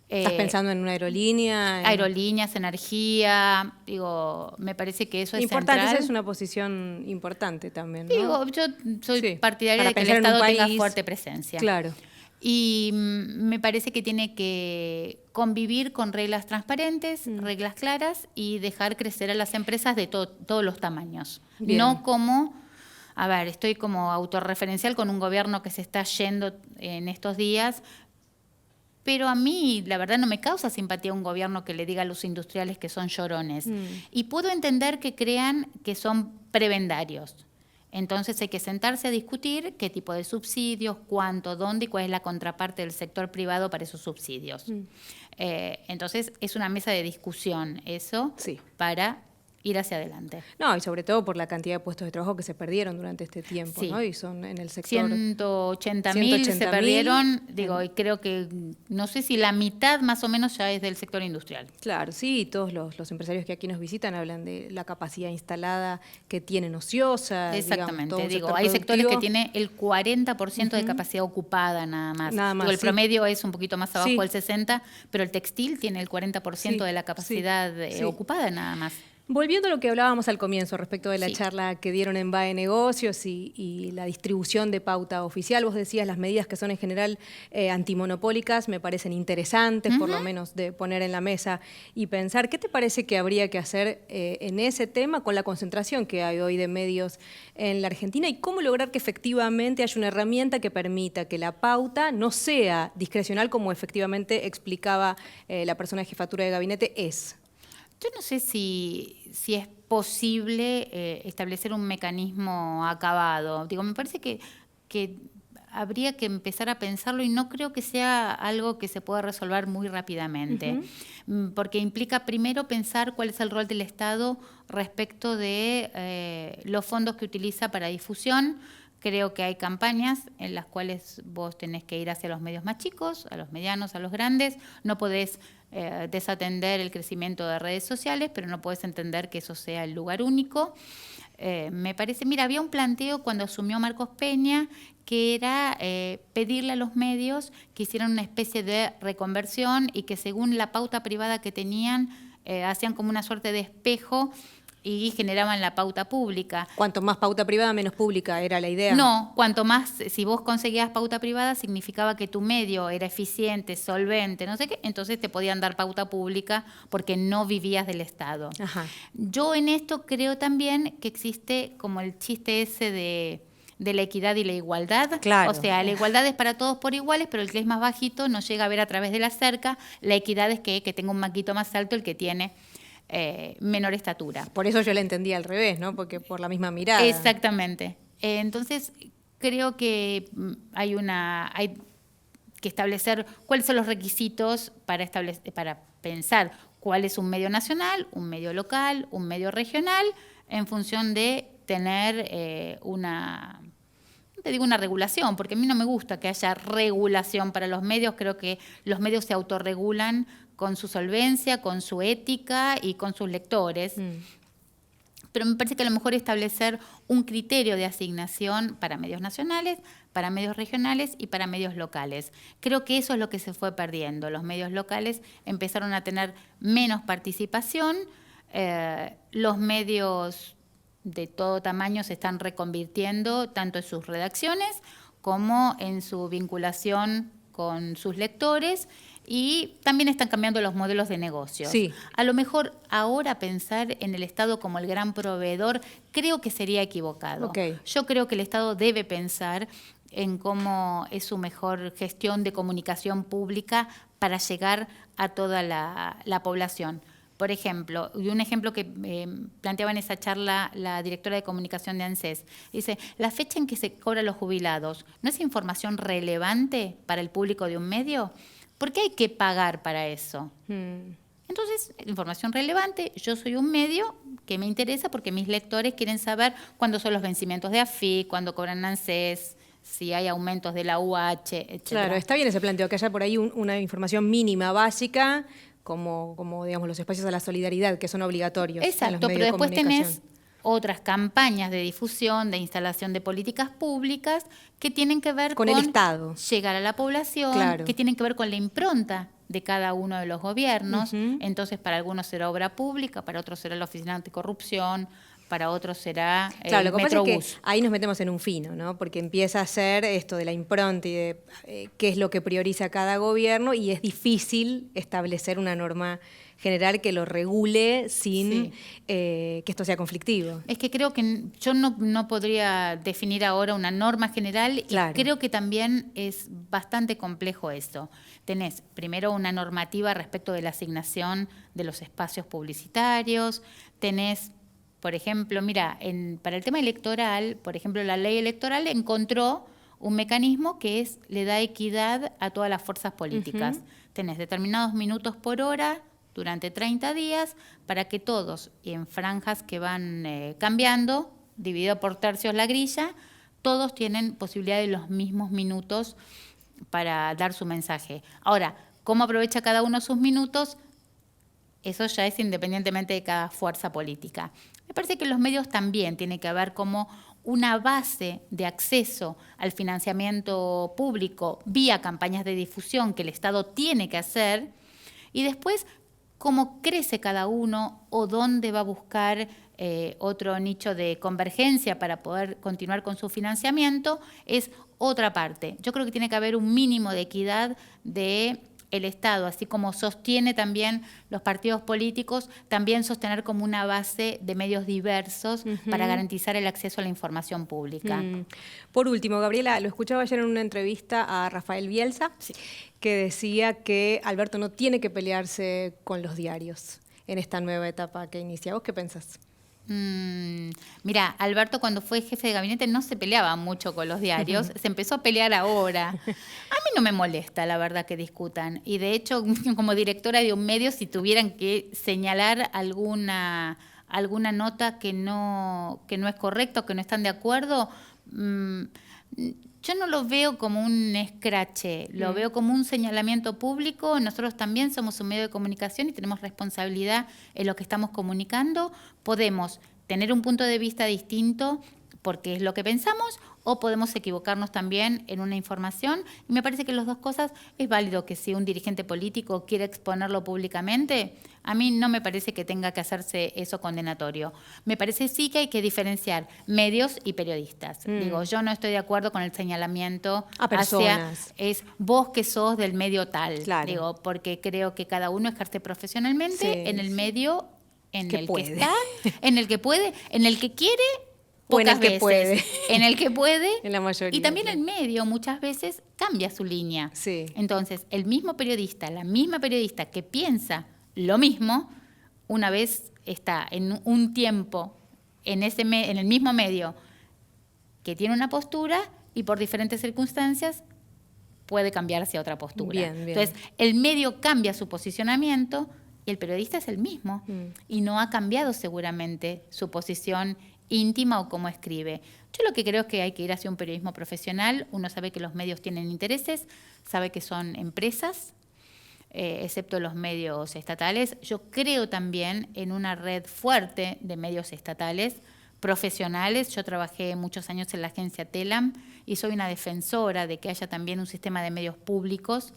¿Estás pensando en una aerolínea? Aerolíneas, energía, me parece que eso es importante, central. esa es una posición importante también, ¿no? Yo soy partidaria para de que el pensar en un Estado tenga país, fuerte presencia. Claro. Y me parece que tiene que convivir con reglas transparentes, reglas claras y dejar crecer a las empresas de todos los tamaños. Bien. No como a ver, estoy como autorreferencial con un gobierno que se está yendo en estos días, pero a mí, la verdad, no me causa simpatía un gobierno que le diga a los industriales que son llorones. Y puedo entender que crean que son prebendarios. Entonces hay que sentarse a discutir qué tipo de subsidios, cuánto, dónde y cuál es la contraparte del sector privado para esos subsidios. Entonces es una mesa de discusión eso, Sí. para ir hacia adelante. No, y sobre todo por la cantidad de puestos de trabajo que se perdieron durante este tiempo, Sí. ¿no? Y son en el sector... 180.000 se 180.000. perdieron, digo, y creo que no sé si la mitad más o menos ya es del sector industrial. Claro, sí, y todos los empresarios que aquí nos visitan hablan de la capacidad instalada que tienen ociosa. Exactamente, digamos, todo un digo, sector hay sectores que productivo. tienen el 40% de capacidad ocupada nada más. Nada más, Digo, el sí. promedio es un poquito más abajo Sí. del 60%, pero el textil tiene el 40% Sí, de la capacidad sí. ocupada nada más. Volviendo a lo que hablábamos al comienzo respecto de la Sí. charla que dieron en BAE Negocios y la distribución de pauta oficial, vos decías las medidas que son en general antimonopólicas me parecen interesantes, por lo menos de poner en la mesa y pensar. ¿Qué te parece que habría que hacer en ese tema con la concentración que hay hoy de medios en la Argentina y cómo lograr que efectivamente haya una herramienta que permita que la pauta no sea discrecional como efectivamente explicaba la persona de jefatura de gabinete es? Yo no sé si es posible establecer un mecanismo acabado. Digo, me parece que habría que empezar a pensarlo y no creo que sea algo que se pueda resolver muy rápidamente, porque implica primero pensar cuál es el rol del Estado respecto de los fondos que utiliza para difusión. Creo que hay campañas en las cuales vos tenés que ir hacia los medios más chicos, a los medianos, a los grandes. No podés desatender el crecimiento de redes sociales, pero no podés entender que eso sea el lugar único. Me parece, mira, había un planteo cuando asumió Marcos Peña que era pedirle a los medios que hicieran una especie de reconversión y que según la pauta privada que tenían, hacían como una suerte de espejo y generaban la pauta pública. Cuanto más pauta privada, menos pública, era la idea. No, cuanto más, si vos conseguías pauta privada, significaba que tu medio era eficiente, solvente, no sé qué, entonces te podían dar pauta pública porque no vivías del Estado. Ajá. Yo en esto creo también que existe como el chiste ese de la equidad y la igualdad. Claro. O sea, la igualdad es para todos por iguales, pero el que es más bajito no llega a ver a través de la cerca. La equidad es que tenga un manguito más alto el que tiene menor estatura. Por eso yo la entendía al revés, ¿no? Porque por la misma mirada. Exactamente. Entonces, creo que hay que establecer cuáles son los requisitos para pensar cuál es un medio nacional, un medio local, un medio regional, en función de tener no te digo una regulación, porque a mí no me gusta que haya regulación para los medios. Creo que los medios se autorregulan con su solvencia, con su ética y con sus lectores. Pero me parece que a lo mejor establecer un criterio de asignación para medios nacionales, para medios regionales y para medios locales. Creo que eso es lo que se fue perdiendo. Los medios locales empezaron a tener menos participación, los medios de todo tamaño se están reconvirtiendo tanto en sus redacciones como en su vinculación con sus lectores, y también están cambiando los modelos de negocios. Sí. A lo mejor ahora pensar en el Estado como el gran proveedor creo que sería equivocado. Okay. Yo creo que el Estado debe pensar en cómo es su mejor gestión de comunicación pública para llegar a toda la población. Por ejemplo, y un ejemplo que planteaba en esa charla la directora de comunicación de ANSES, dice, la fecha en que se cobran los jubilados, ¿no es información relevante para el público de un medio? ¿Por qué hay que pagar para eso? Entonces, información relevante, yo soy un medio que me interesa porque mis lectores quieren saber cuándo son los vencimientos de AFIP, cuándo cobran ANSES, si hay aumentos de la UH, etc. Claro, está bien ese planteo, que haya por ahí una información mínima, básica, como digamos los espacios a la solidaridad, que son obligatorios. Exacto, pero después tenés otras campañas de difusión, de instalación de políticas públicas que tienen que ver con el Estado, llegar a la población, claro, que tienen que ver con la impronta de cada uno de los gobiernos. Entonces, para algunos será obra pública, para otros será la Oficina Anticorrupción, para otros será Claro, el lo que pasa es Metrobús. que ahí nos metemos en un fino, ¿no? Porque empieza a ser esto de la impronta y de qué es lo que prioriza cada gobierno y es difícil establecer una norma general que lo regule sin que esto sea conflictivo. Es que creo que yo no podría definir ahora una norma general Claro. y creo que también es bastante complejo eso. Tenés primero una normativa respecto de la asignación de los espacios publicitarios, tenés, por ejemplo, mira, para el tema electoral, por ejemplo, la ley electoral encontró un mecanismo que le da equidad a todas las fuerzas políticas. Tenés determinados minutos por hora durante 30 días para que todos, y en franjas que van cambiando, dividido por tercios la grilla, todos tienen posibilidad de los mismos minutos para dar su mensaje. Ahora, ¿cómo aprovecha cada uno sus minutos? Eso ya es independientemente de cada fuerza política. Me parece que los medios también tienen que haber como una base de acceso al financiamiento público vía campañas de difusión que el Estado tiene que hacer, y después cómo crece cada uno o dónde va a buscar otro nicho de convergencia para poder continuar con su financiamiento es otra parte. Yo creo que tiene que haber un mínimo de equidad de el Estado, así como sostiene también los partidos políticos, también sostener como una base de medios diversos para garantizar el acceso a la información pública. Por último, Gabriela, lo escuchaba ayer en una entrevista a Rafael Bielsa, que decía que Alberto no tiene que pelearse con los diarios en esta nueva etapa que inicia. ¿Vos qué pensás? Mira, Alberto cuando fue jefe de gabinete no se peleaba mucho con los diarios, se empezó a pelear ahora. A mí no me molesta, la verdad, que discutan. Y de hecho, como directora de un medio, si tuvieran que señalar alguna nota que no es correcta o que no están de acuerdo, yo no lo veo como un escrache, lo veo como un señalamiento público. Nosotros también somos un medio de comunicación y tenemos responsabilidad en lo que estamos comunicando. Podemos tener un punto de vista distinto porque es lo que pensamos, o podemos equivocarnos también en una información. Y me parece que las dos cosas es válido, que si un dirigente político quiere exponerlo públicamente, a mí no me parece que tenga que hacerse eso condenatorio. Me parece sí que hay que diferenciar medios y periodistas. Digo, yo no estoy de acuerdo con el señalamiento a personas. es vos que sos del medio tal. Claro. Digo, porque creo que cada uno ejerce profesionalmente en el medio en que el puede. que está, en el que puede, en el que quiere. O en el Pocas que veces, puede. en el que puede. En la mayoría. Y también claro. el medio muchas veces cambia su línea. Sí. Entonces, el mismo periodista, la misma periodista que piensa lo mismo, una vez está en un tiempo en el mismo medio que tiene una postura y por diferentes circunstancias puede cambiar hacia otra postura. Bien, bien. Entonces, el medio cambia su posicionamiento y el periodista es el mismo. Y no ha cambiado seguramente su posición íntima o cómo escribe. Yo lo que creo es que hay que ir hacia un periodismo profesional. Uno sabe que los medios tienen intereses, sabe que son empresas, excepto los medios estatales. Yo creo también en una red fuerte de medios estatales, profesionales. Yo trabajé muchos años en la agencia Telam y soy una defensora de que haya también un sistema de medios públicos.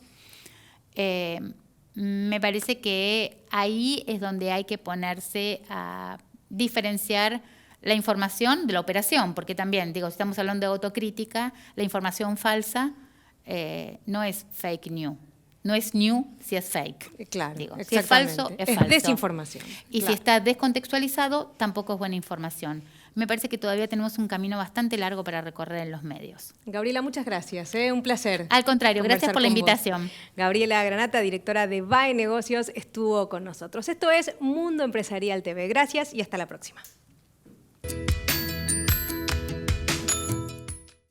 Me parece que ahí es donde hay que ponerse a diferenciar la información de la operación, porque también, digo, si estamos hablando de autocrítica, la información falsa no es fake news. No es new si es fake. Claro, digo, si es exactamente. falso, es falso. Desinformación. Y si está descontextualizado, tampoco es buena información. Me parece que todavía tenemos un camino bastante largo para recorrer en los medios. Gabriela, muchas gracias. Un placer. Al contrario, gracias conversar por la con invitación. vos. Gabriela Granata, directora de BAE Negocios, estuvo con nosotros. Esto es Mundo Empresarial TV. Gracias y hasta la próxima.